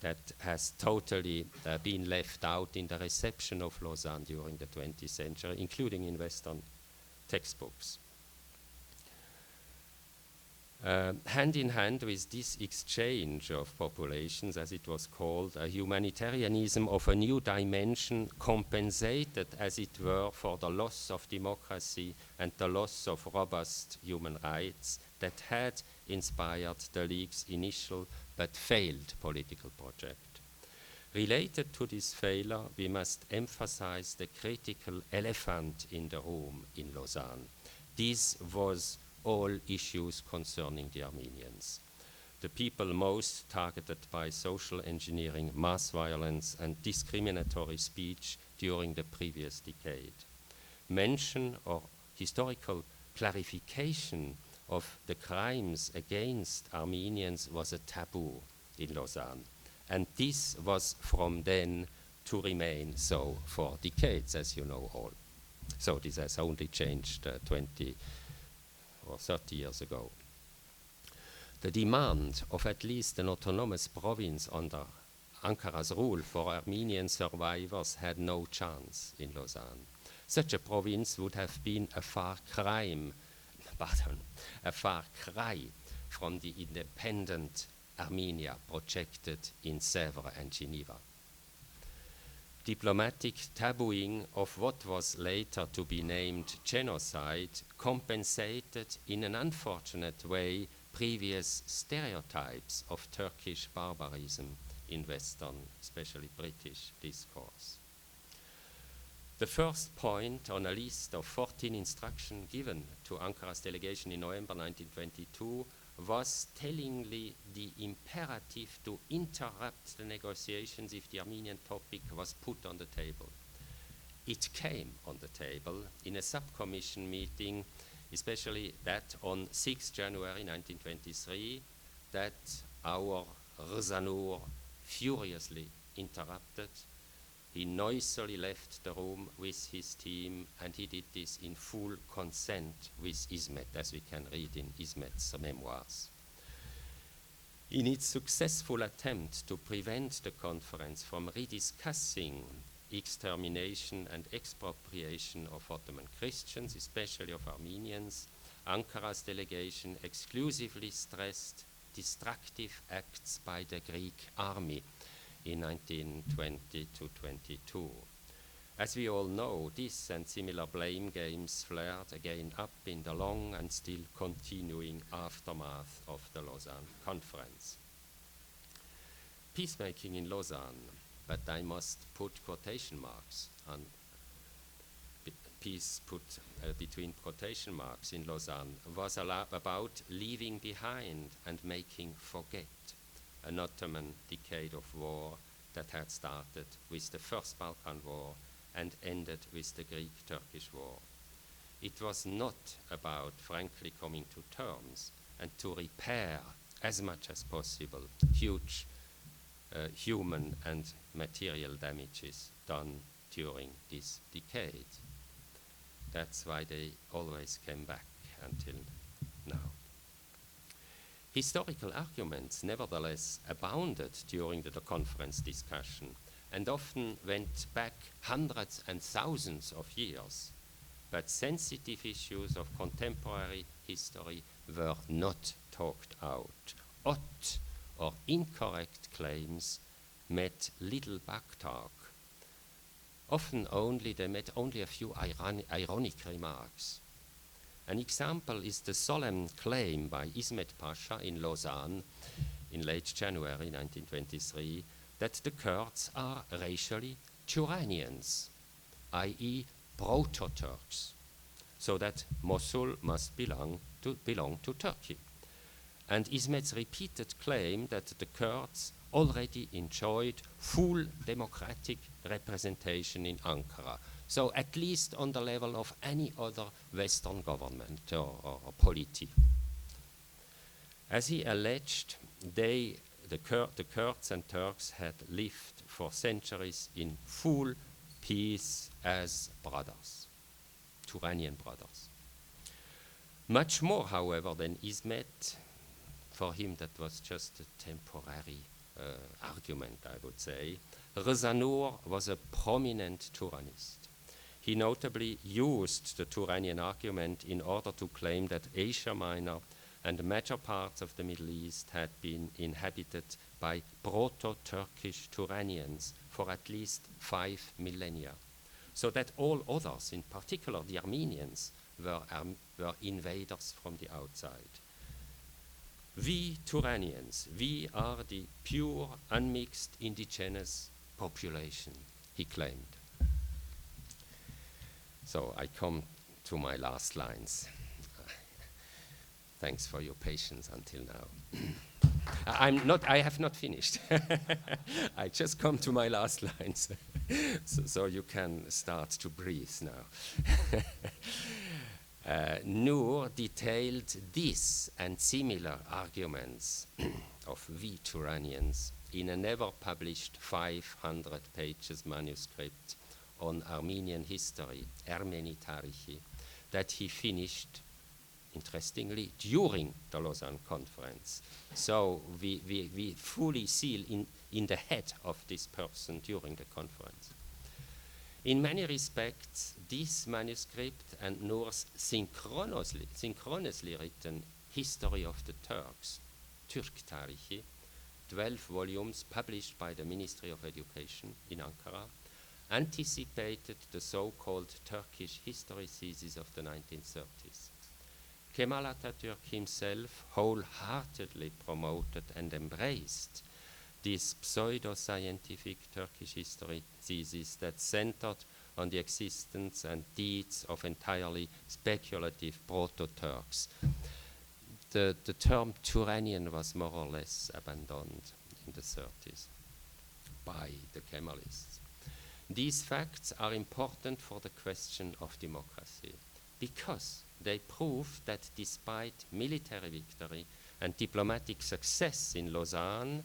that has totally been left out in the reception of Lausanne during the 20th century, including in Western textbooks. Hand in hand with this exchange of populations, as it was called, a humanitarianism of a new dimension compensated, as it were, for the loss of democracy and the loss of robust human rights that had inspired the League's initial but failed political project. Related to this failure, we must emphasize the critical elephant in the room in Lausanne. This was all issues concerning the Armenians, the people most targeted by social engineering, mass violence, and discriminatory speech during the previous decade. Mention or historical clarification of the crimes against Armenians was a taboo in Lausanne, and this was from then to remain so for decades, as you know all. So this has only changed 20 or 30 years ago. The demand of at least an autonomous province under Ankara's rule for Armenian survivors had no chance in Lausanne. Such a province would have been a far cry from the independent Armenia projected in Sèvres and Geneva. Diplomatic tabooing of what was later to be named genocide compensated in an unfortunate way previous stereotypes of Turkish barbarism in Western, especially British, discourse. The first point on a list of 14 instructions given to Ankara's delegation in November 1922 was tellingly the imperative to interrupt the negotiations if the Armenian topic was put on the table. It came on the table in a subcommission meeting, especially that on 6 January 1923, that our Rzanur furiously interrupted. He noisily left the room with his team, and he did this in full consent with Ismet, as we can read in Ismet's memoirs. In its successful attempt to prevent the conference from rediscussing extermination and expropriation of Ottoman Christians, especially of Armenians, Ankara's delegation exclusively stressed destructive acts by the Greek army in 1920-22. As we all know, this and similar blame games flared again up in the long and still continuing aftermath of the Lausanne Conference. Peacemaking in Lausanne, but I must put quotation marks on peace put between quotation marks in Lausanne, was about leaving behind and making forget an Ottoman decade of war that had started with the First Balkan War and ended with the Greek-Turkish War. It was not about frankly coming to terms and to repair as much as possible huge human and material damages done during this decade. That's why they always came back until now. Historical arguments nevertheless abounded during the conference discussion and often went back hundreds and thousands of years, but sensitive issues of contemporary history were not talked out. Odd or incorrect claims met little backtalk. Often they met only a few ironic remarks. An example is the solemn claim by Ismet Pasha in Lausanne in late January 1923 that the Kurds are racially Turanians, i.e. Proto-Turks, so that Mosul must belong to Turkey. And Ismet's repeated claim that the Kurds already enjoyed full democratic representation in Ankara, so at least on the level of any other Western government or polity. As he alleged, the Kurds and Turks had lived for centuries in full peace as brothers, Turanian brothers. Much more, however, than Ismet. For him, that was just a temporary argument, I would say. Rzanur was a prominent Turanist. He notably used the Turanian argument in order to claim that Asia Minor and major parts of the Middle East had been inhabited by Proto-Turkish Turanians for at least 5 millennia, so that all others, in particular the Armenians, were invaders from the outside. We Turanians, we are the pure, unmixed, indigenous population, he claimed. So I come to my last lines. Thanks for your patience until now. I have not finished. I just come to my last lines, so you can start to breathe now. Noor detailed this and similar arguments of we Turanians in a never-published 500 pages manuscript on Armenian history, Ermeni Tarihi, that he finished, interestingly, during the Lausanne Conference. So we fully seal in the head of this person during the conference. In many respects, this manuscript and Noor's synchronously written History of the Turks, Türk Tarihi, 12 volumes published by the Ministry of Education in Ankara, anticipated the so-called Turkish history thesis of the 1930s. Kemal Atatürk himself wholeheartedly promoted and embraced this pseudo-scientific Turkish history thesis that centered on the existence and deeds of entirely speculative proto-Turks. The term Turanian was more or less abandoned in the 30s by the Kemalists. These facts are important for the question of democracy because they prove that despite military victory and diplomatic success in Lausanne,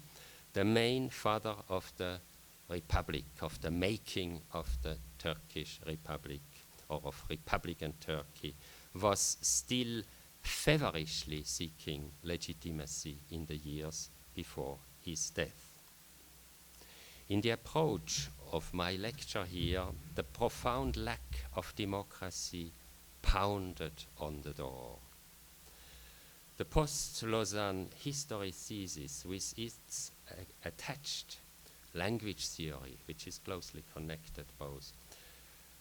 the main father of the republic, of the making of the Turkish Republic, or of Republican Turkey, was still feverishly seeking legitimacy in the years before his death. In the approach of my lecture here, the profound lack of democracy pounded on the door. The post-Lausanne history thesis with its attached language theory, which is closely connected both,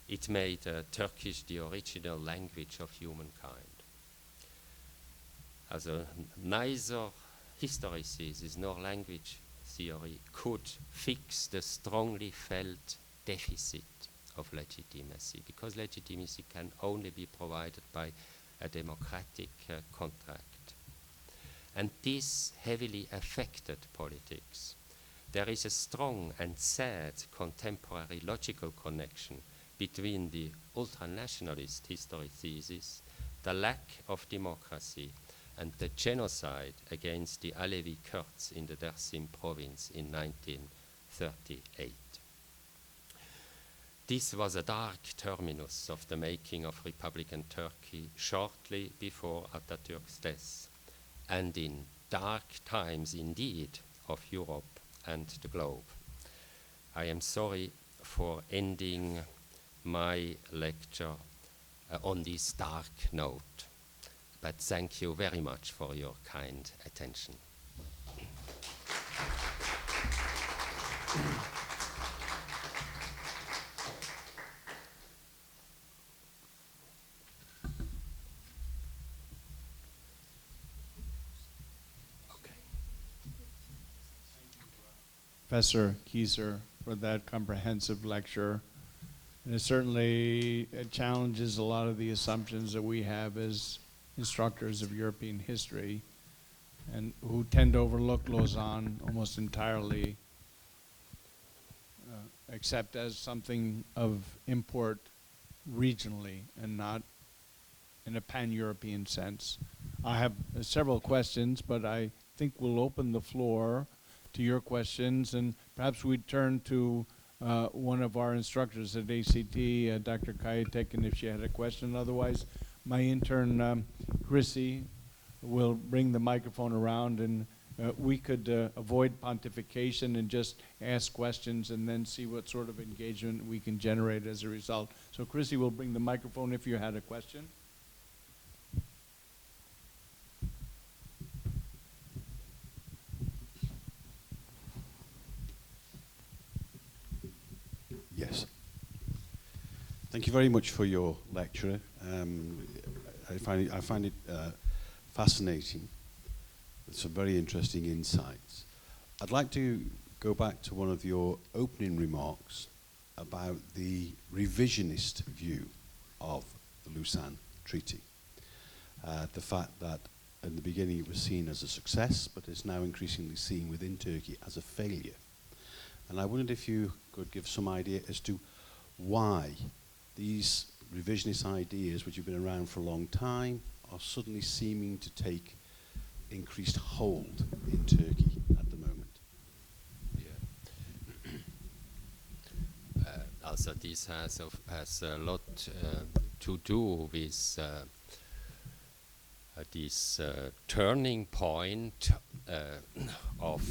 it made Turkish the original language of humankind. Neither history thesis nor language theory could fix the strongly felt deficit of legitimacy, because legitimacy can only be provided by a democratic contract. And this heavily affected politics. There is a strong and sad contemporary logical connection between the ultranationalist history thesis, the lack of democracy, and the genocide against the Alevi Kurds in the Dersim province in 1938. This was a dark terminus of the making of Republican Turkey shortly before Atatürk's death, and in dark times indeed of Europe and the globe. I am sorry for ending my lecture on this dark note, but thank you very much for your kind attention.
Professor Kieser, for that comprehensive lecture. And it certainly challenges a lot of the assumptions that we have as instructors of European history, and who tend to overlook Lausanne almost entirely, except as something of import regionally and not in a pan-European sense. I have several questions, but I think we'll open the floor to your questions, and perhaps we'd turn to one of our instructors at ACT, Dr. Kayatek, and if she had a question. Otherwise, my intern, Chrissy, will bring the microphone around, and we could avoid pontification and just ask questions and then see what sort of engagement we can generate as a result. So Chrissy will bring the microphone if you had a question.
Yes. Thank you very much for your lecture. I find it fascinating with some very interesting insights. I'd like to go back to one of your opening remarks about the revisionist view of the Lausanne Treaty. The fact that in the beginning it was seen as a success, but is now increasingly seen within Turkey as a failure. And I wondered if you could give some idea as to why these revisionist ideas, which have been around for a long time, are suddenly seeming to take increased hold in Turkey at the moment.
Yeah. Also, this has a lot to do with this turning point of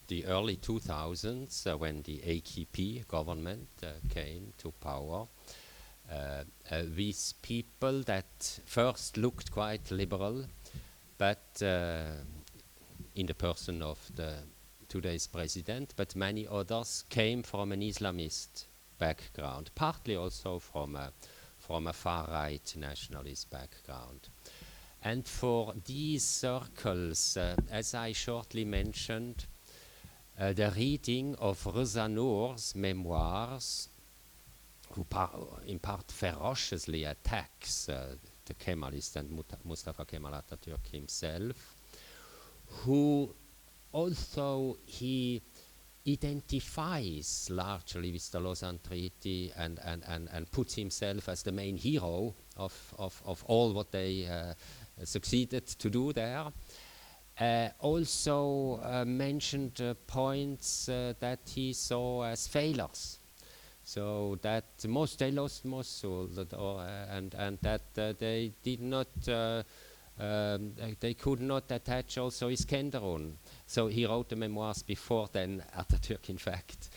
the early 2000s, when the AKP government came to power, with people that first looked quite liberal, but in the person of the today's president, but many others came from an Islamist background, partly also from a far-right nationalist background. And for these circles, as I shortly mentioned, the reading of Rezanour's memoirs, who in part ferociously attacks the Kemalist and Mustafa Kemal Atatürk himself, who also he identifies largely with the Lausanne Treaty and puts himself as the main hero of all what they succeeded to do there. Also mentioned points that he saw as failures. So that they lost Mosul, and that they did not, they could not attach also Iskenderun. So he wrote the memoirs before then Atatürk, in fact,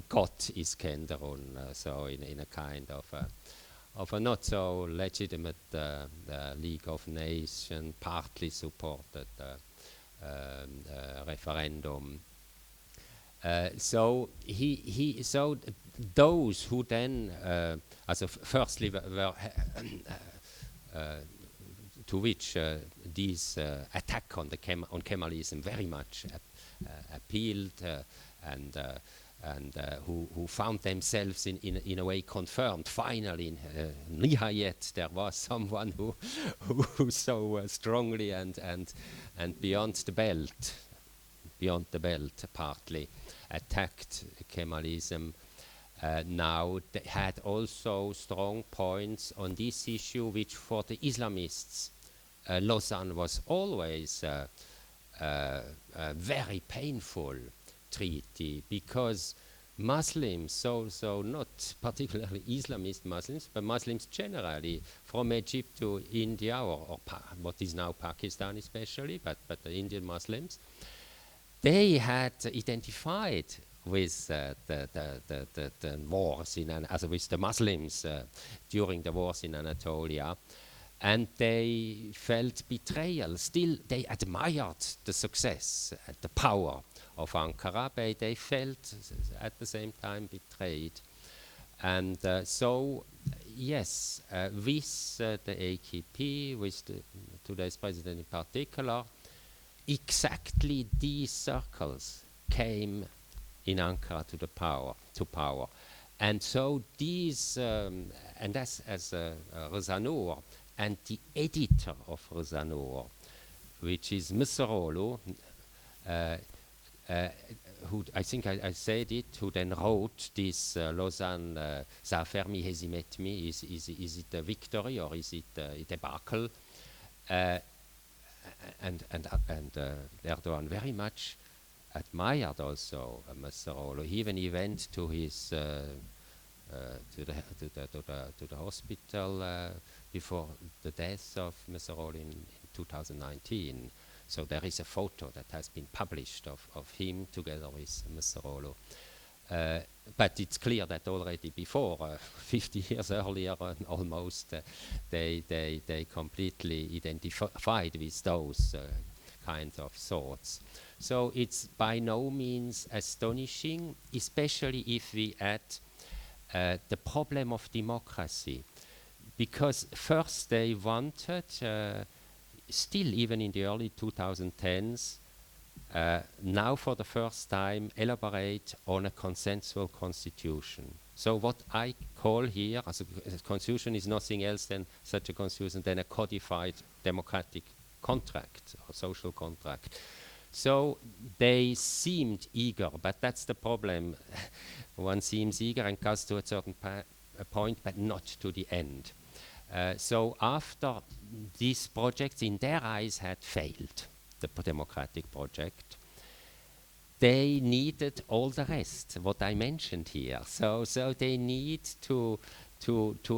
got Iskenderun. So in a kind of a not so legitimate League of Nations, partly supported referendum. So so those who then, firstly were to which these attack on Kemalism very much appealed, and who found themselves in a way confirmed. Finally, Nihayet, there was someone who so strongly and beyond the belt partly attacked Kemalism. Now they had also strong points on this issue, which for the Islamists, Lausanne was always a very painful treaty, because Muslims, so not particularly Islamist Muslims, but Muslims generally, from Egypt to India, or what is now Pakistan especially, but the Indian Muslims, they had identified with the wars with the Muslims during the wars in Anatolia, and they felt betrayal. Still, they admired the success and the power of Ankara, but they felt at the same time betrayed. And so, yes, with the AKP, with today's president in particular, exactly these circles came in Ankara to power. And so these, and as Rezanour, and the editor of Rezanour, which is Messerolo, who, I think I said it, who then wrote this Lausanne, Ça a fermi hesimetmi, is it a victory or is it a debacle? And Erdogan very much admired also Messerolo. He even went to his to the hospital before the death of Messerolo in 2019. So there is a photo that has been published of him together with Messerolo. But it's clear that already before, 50 years earlier almost, they completely identified with those kinds of thoughts. So it's by no means astonishing, especially if we add the problem of democracy. Because first they wanted, still even in the early 2010s, now for the first time elaborate on a consensual constitution. So what I call here as a constitution is nothing else than such a constitution than a codified democratic contract or social contract. So they seemed eager, but that's the problem. One seems eager and goes to a certain point, but not to the end. So after these projects in their eyes had failed, the democratic project, they needed all the rest, what I mentioned here. So they need to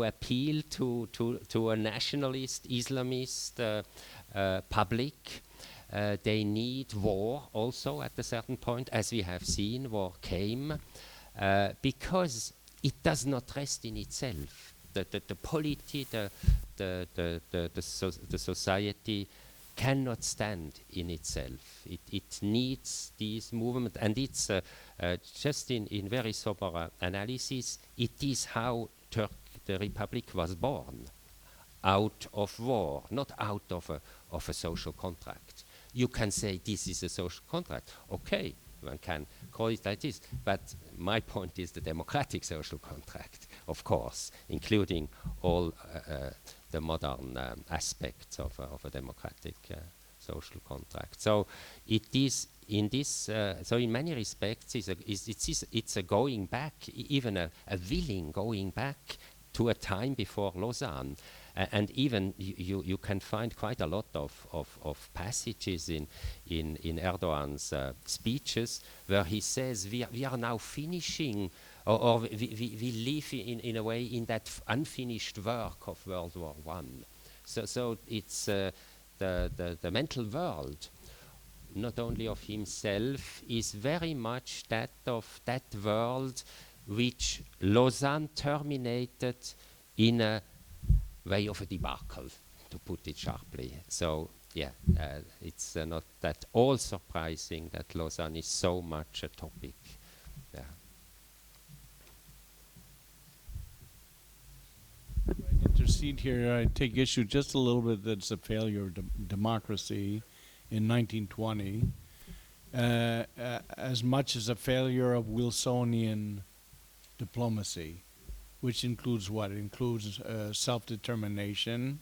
appeal to a nationalist, Islamist public, They need war also at a certain point, as we have seen, war came, because it does not rest in itself. The polity, the society cannot stand in itself. It needs these movements, and it's just in very sober analysis, it is how the Republic was born, out of war, not out of a social contract. You can say this is a social contract. Okay, one can call it like this, but my point is the democratic social contract, of course, including all the modern aspects of a democratic social contract. So it is in this. So in many respects, it's a going back, even a willing going back to a time before Lausanne. And even you can find quite a lot of passages in Erdogan's speeches where he says we are now finishing, or we live in a way in that unfinished work of World War I. So it's the mental world, not only of himself, is very much that of that world which Lausanne terminated in a way of a debacle, to put it sharply. So yeah, it's not at all surprising that Lausanne is so much a topic. Yeah.
Intercede here. I take issue just a little bit that it's a failure of democracy in 1920, as much as a failure of Wilsonian diplomacy, which includes what? It includes self-determination.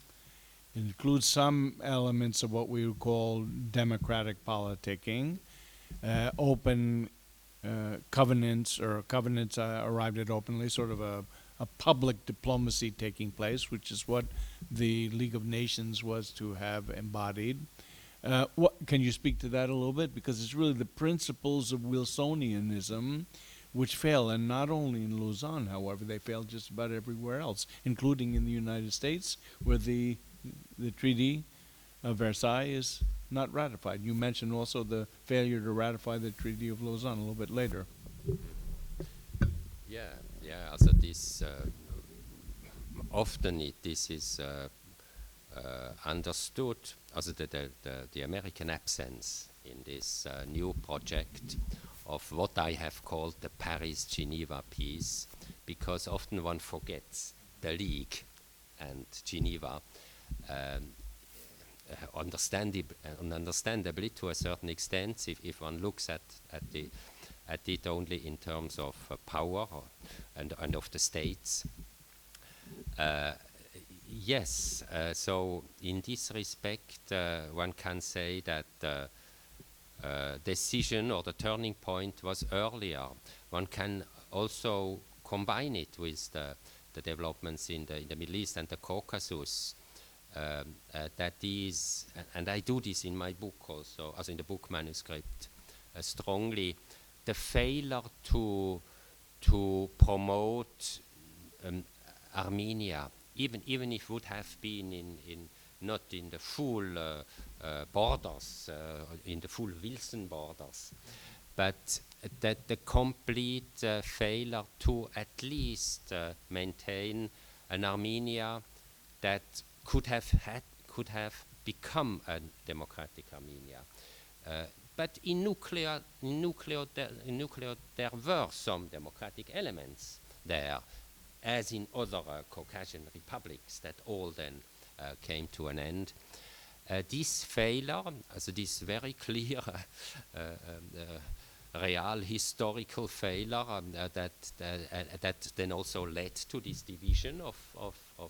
It includes some elements of what we would call democratic politicking, open covenants, or covenants arrived at openly, sort of a public diplomacy taking place, which is what the League of Nations was to have embodied. Can you speak to that a little bit? Because it's really the principles of Wilsonianism which fail, and not only in Lausanne, however, they fail just about everywhere else, including in the United States, where the Treaty of Versailles is not ratified. You mentioned also the failure to ratify the Treaty of Lausanne a little bit later.
Yeah. Also, this often this is understood as the American absence in this new project of what I have called the Paris-Geneva peace, because often one forgets the League and Geneva, understandably to a certain extent, if one looks at it only in terms of power and of the states. Yes, so in this respect, one can say that decision or the turning point was earlier. One can also combine it with the developments in the Middle East and the Caucasus. That is, and I do this in my book also, as in the book manuscript, strongly, the failure to promote Armenia, even if it would have been not in the full borders, in the full Wilson borders, but that the complete failure to at least maintain an Armenia that could have become a democratic Armenia. But in nuclear there were some democratic elements there, as in other Caucasian republics that all then came to an end. This failure, also this very clear real historical failure that then also led to this division of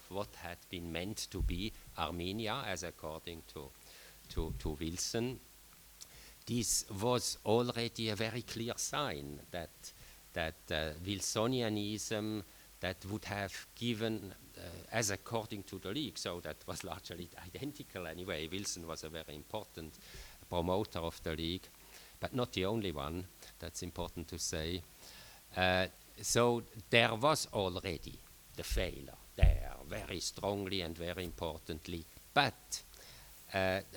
what had been meant to be Armenia, as according to Wilson. This was already a very clear sign that Wilsonianism that would have given, as according to the League, so that was largely identical anyway. Wilson was a very important promoter of the League, but not the only one, that's important to say. So there was already the failure there, very strongly and very importantly, but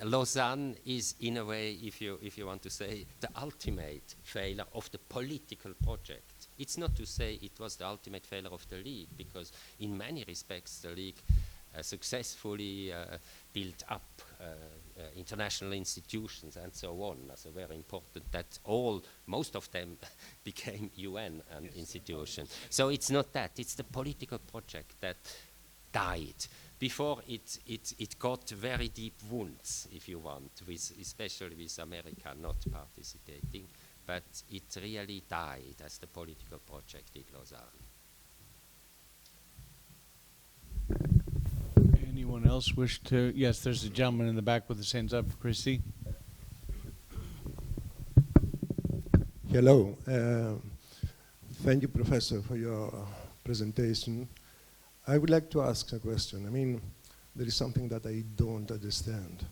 Lausanne is, in a way, if you want to say, the ultimate failure of the political project. It's not to say it was the ultimate failure of the League, because in many respects the League successfully built up international institutions and so on. So very important that most of them became UN institutions. So it's not that, it's the political project that died. Before it got very deep wounds, if you want, especially with America not participating, but it really died as the political project in Lausanne.
Anyone else wish to? Yes, there's a gentleman in the back with his hands up. Chrissy?
Hello. Thank you, Professor, for your presentation. I would like to ask a question. I mean, there is something that I don't understand.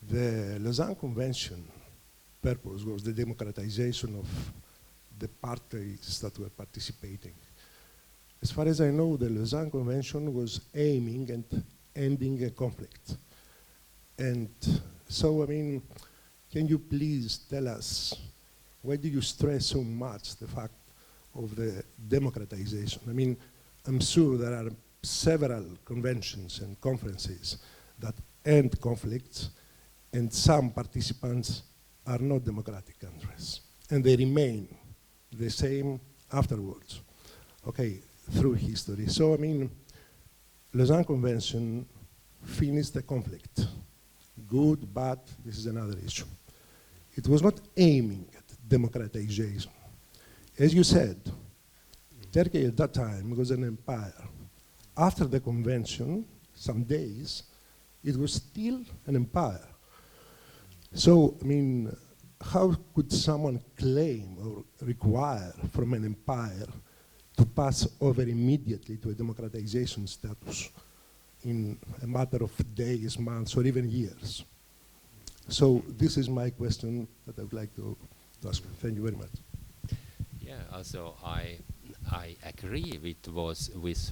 The Lausanne Convention purpose was the democratization of the parties that were participating. As far as I know, the Lausanne Convention was aiming at ending a conflict. And so, I mean, can you please tell us, why do you stress so much the fact of the democratization? I mean, I'm sure there are several conventions and conferences that end conflicts, and some participants are not democratic countries, and they remain the same afterwards, okay, through history. So, I mean, Lausanne Convention finished the conflict. Good, bad, this is another issue. It was not aiming at democratization. As you said, Turkey at that time was an empire. After the convention, some days, it was still an empire. So, I mean, how could someone claim or require from an empire to pass over immediately to a democratization status in a matter of days, months, or even years? So this is my question that I would like to ask. Thank you very much.
Yeah, also I agree with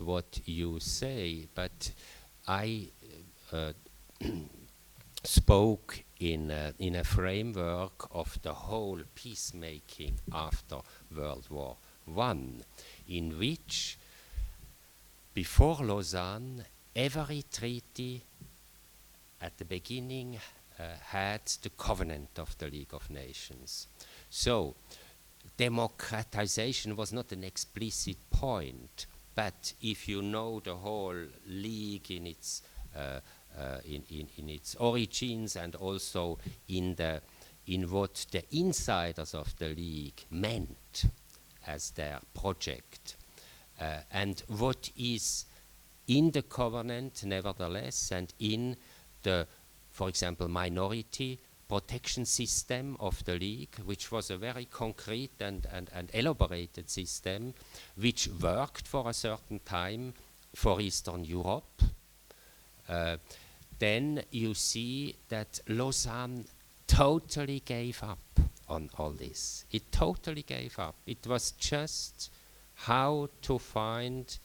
what you say, but I spoke in a framework of the whole peacemaking after World War I, in which, before Lausanne, every treaty at the beginning had the covenant of the League of Nations. So democratization was not an explicit point, but if you know the whole League in its in its origins, and also in what the insiders of the League meant as their project, and what is in the covenant nevertheless, and in the, for example, minority protection system of the League, which was a very concrete and elaborated system, which worked for a certain time for Eastern Europe. Then you see that Lausanne totally gave up on all this. It totally gave up. It was just how to find,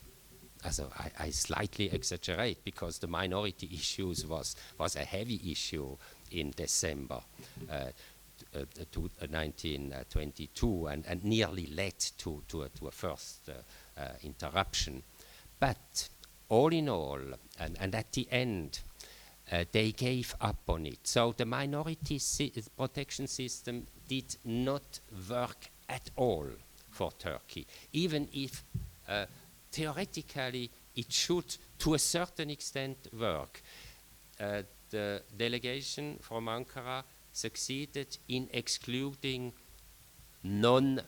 I slightly exaggerate, because the minority issues was a heavy issue in December 1922, and nearly led to a first interruption. But all in all, and at the end, they gave up on it. So the minority protection system did not work at all for Turkey, even if theoretically it should, to a certain extent, work. The delegation from Ankara succeeded in excluding non-Muslim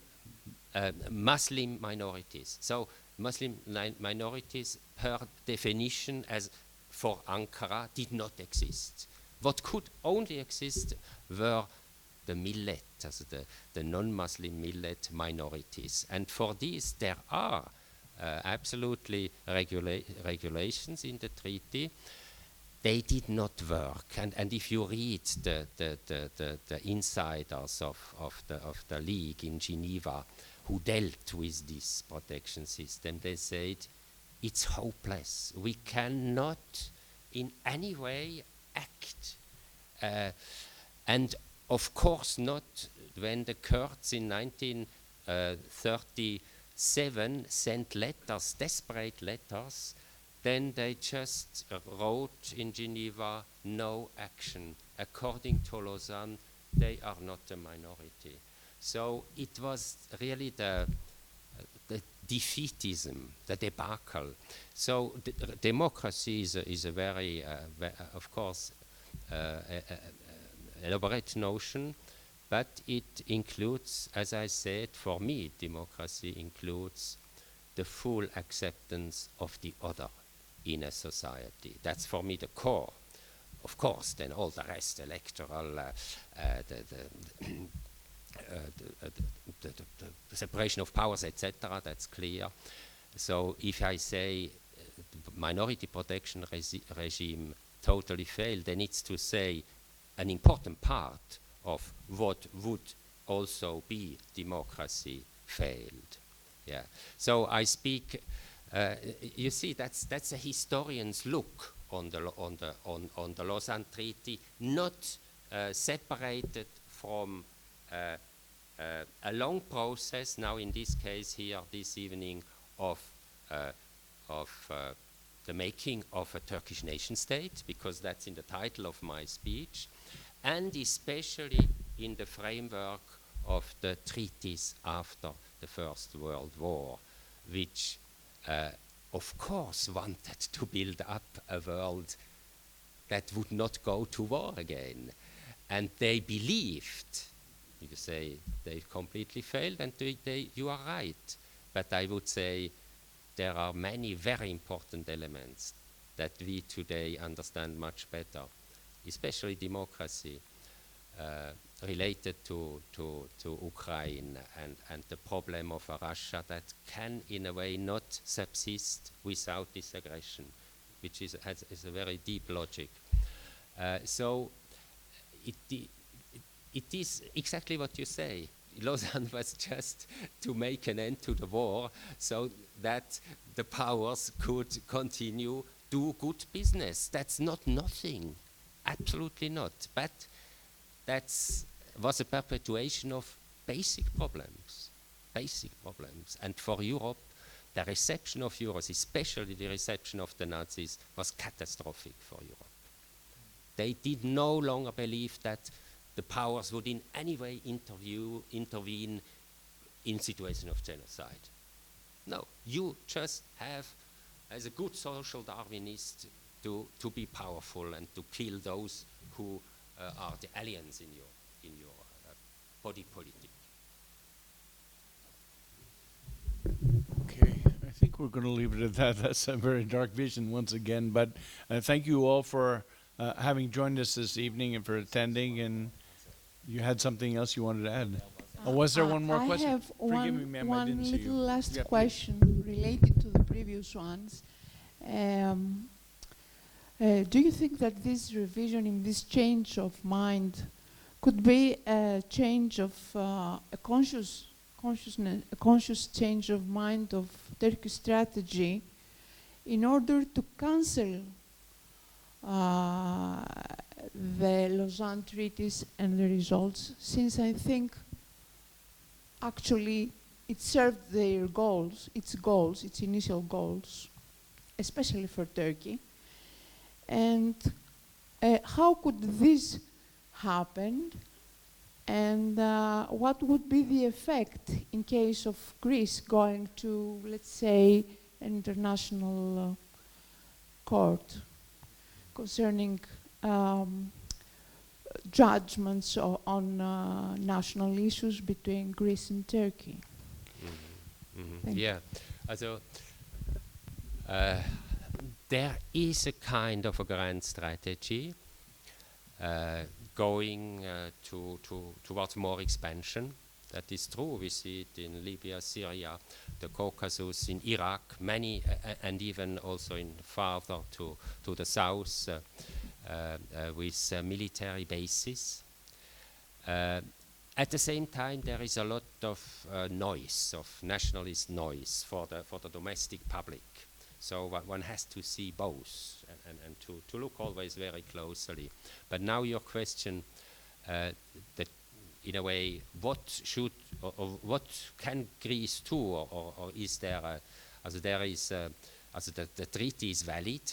minorities. So Muslim minorities, per definition, as for Ankara, did not exist. What could only exist were the millet, as the non-Muslim millet minorities. And for these there are absolutely regulations in the treaty. They did not work. And if you read the insiders of the League in Geneva who dealt with this protection system, they said, it's hopeless. We cannot in any way act. And of course not when the Kurds in 1937 sent letters, desperate letters, then they just wrote in Geneva, no action. According to Lausanne, they are not a minority. So it was really the defeatism, the debacle. So democracy is a very, of course, elaborate notion, but it includes, as I said, for me, democracy includes the full acceptance of the other in a society. That's for me the core. Of course, then all the rest, electoral, the separation of powers, etc., that's clear. So if I say minority protection regime totally failed, then it's to say an important part of what would also be democracy failed. Yeah. So I speak. You see, that's a historian's look on the Lausanne Treaty, not separated from a long process. Now, in this case here, this evening, of the making of a Turkish nation state, because that's in the title of my speech, and especially in the framework of the treaties after the First World War, which of course wanted to build up a world that would not go to war again. And they believed, you say they completely failed, and you are right. But I would say there are many very important elements that we today understand much better, especially democracy, related to Ukraine and the problem of a Russia that can, in a way, not subsist without this aggression, which is a very deep logic. So it is exactly what you say. Lausanne was just to make an end to the war so that the powers could continue do good business. That's not nothing, absolutely not. But that was a perpetuation of basic problems. And for Europe, the reception of Euros, especially the reception of the Nazis, was catastrophic for Europe. They did no longer believe that the powers would in any way intervene in situation of genocide. No, you just have, as a good social Darwinist, to be powerful and to kill those who are the aliens in your body politic.
Okay, I think we're going to leave it at that. That's a very dark vision once again. But thank you all for having joined us this evening and for attending. And you had something else you wanted to add? Was there one more question?
I have
Forgive me, ma'am, I didn't see you.
little last
Yeah, please.
question related to the previous ones. Do you think that this revision, in this change of mind, could be a change of a conscious change of mind of Turkish strategy in order to cancel the Lausanne treaties and the results, since I think actually it served their goals, its initial goals, especially for Turkey. And how could this happen? And what would be the effect in case of Greece going to, let's say, an international court concerning judgments on national issues between Greece and Turkey?
Yeah, also there is a kind of a grand strategy going towards more expansion. That is true. We see it in Libya, Syria, the Caucasus, in Iraq, many, and even also in farther to the south with military bases. At the same time, there is a lot of noise, of nationalist noise for the domestic public. So one has to see both and to look always very closely. But now your question, that in a way, what should or what can Greece do, or is there the treaty is valid,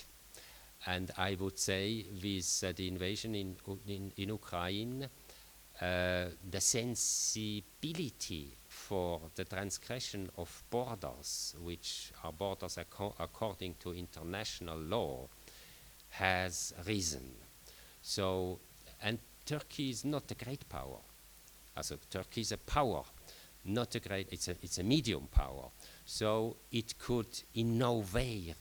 and I would say with the invasion in Ukraine, the sensibility for the transgression of borders, which are borders according to international law, has risen. So, and Turkey is not a great power. Also, Turkey is a power, not a great, it's a medium power. So it could in no way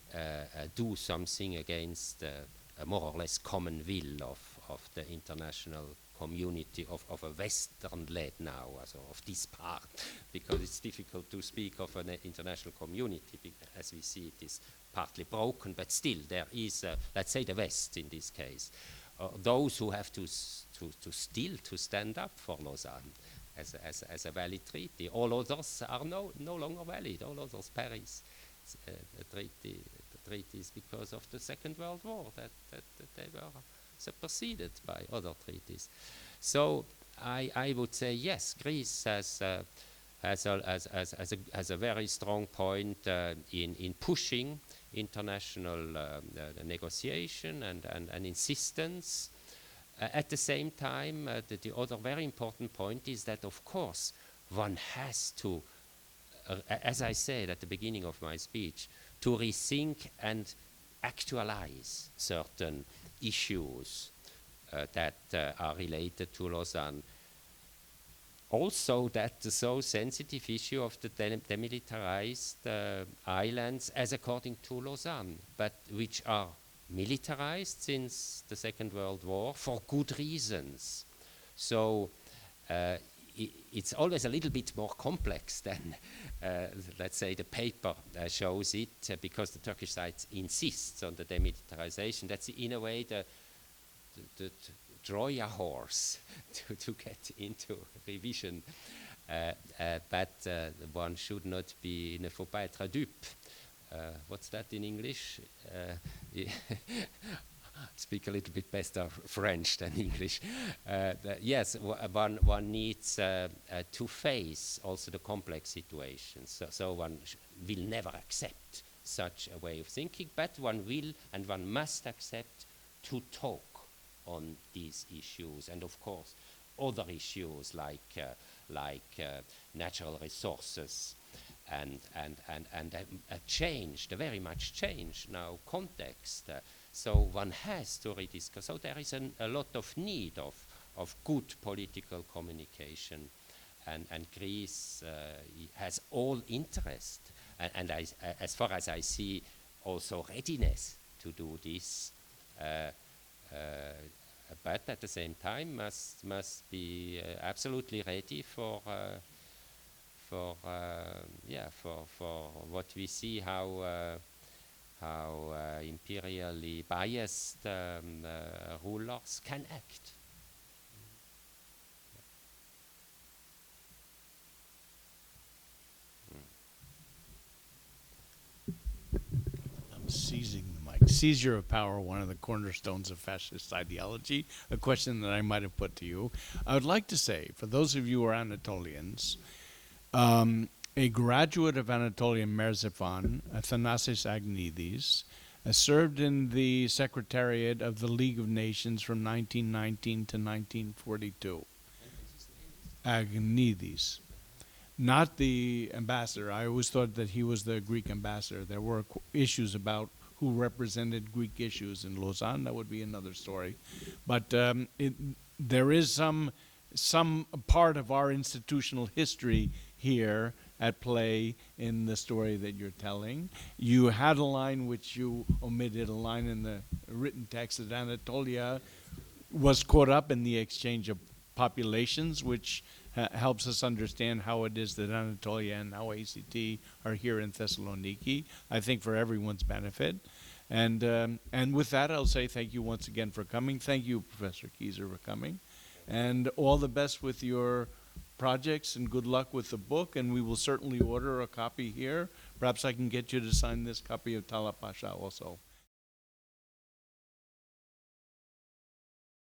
do something against a more or less common will of the international community of a Western led now, also of this part, because it's difficult to speak of an international community, as we see it is partly broken, but still there is, let's say the West in this case, those who have to still stand up for Lausanne as a valid treaty. All others are no longer valid. All others perish. The treaties because of the Second World War that they were superseded by other treaties. So I would say yes, Greece has a very strong point in pushing international negotiation and insistence. At the same time, the other very important point is that, of course, one has to, as I said at the beginning of my speech, to rethink and actualize certain issues that are related to Lausanne. Also, that the so sensitive issue of the demilitarized islands, as according to Lausanne, but which are militarized since the Second World War for good reasons. So it's always a little bit more complex than, let's say, the paper shows it, because the Turkish side insists on the demilitarization. That's in a way the Troja horse to get into revision. But one should not be, ne faut pas être dupe. What's that in English? Speak a little bit better French than English. Yes, one needs to face also the complex situations. So one will never accept such a way of thinking, but one will and one must accept to talk on these issues, and of course other issues like natural resources. And a changed, a very much changed now context. So one has to rediscuss. So there is a lot of need of good political communication. And Greece has all interest. And as far as I see, also readiness to do this. But at the same time must be absolutely ready for what we see, how imperially biased rulers can act.
I'm seizing the mic. Seizure of power, one of the cornerstones of fascist ideology, a question that I might have put to you. I would like to say, for those of you who are Anatolians, a graduate of Anatolian Merzipan, Athanasis Agnidis, served in the Secretariat of the League of Nations from 1919 to 1942. Agnidis. Not the ambassador. I always thought that he was the Greek ambassador. There were issues about who represented Greek issues in Lausanne. That would be another story. But there is some part of our institutional history here at play in the story that you're telling. You had a line which you omitted, a line in the written text, that Anatolia was caught up in the exchange of populations, which helps us understand how it is that Anatolia and now ACT are here in Thessaloniki, I think for everyone's benefit. And with that, I'll say thank you once again for coming. Thank you, Professor Kieser, for coming. And all the best with your projects, and good luck with the book. And we will certainly order a copy here Perhaps I can get you to sign this copy of Talaat Pasha also.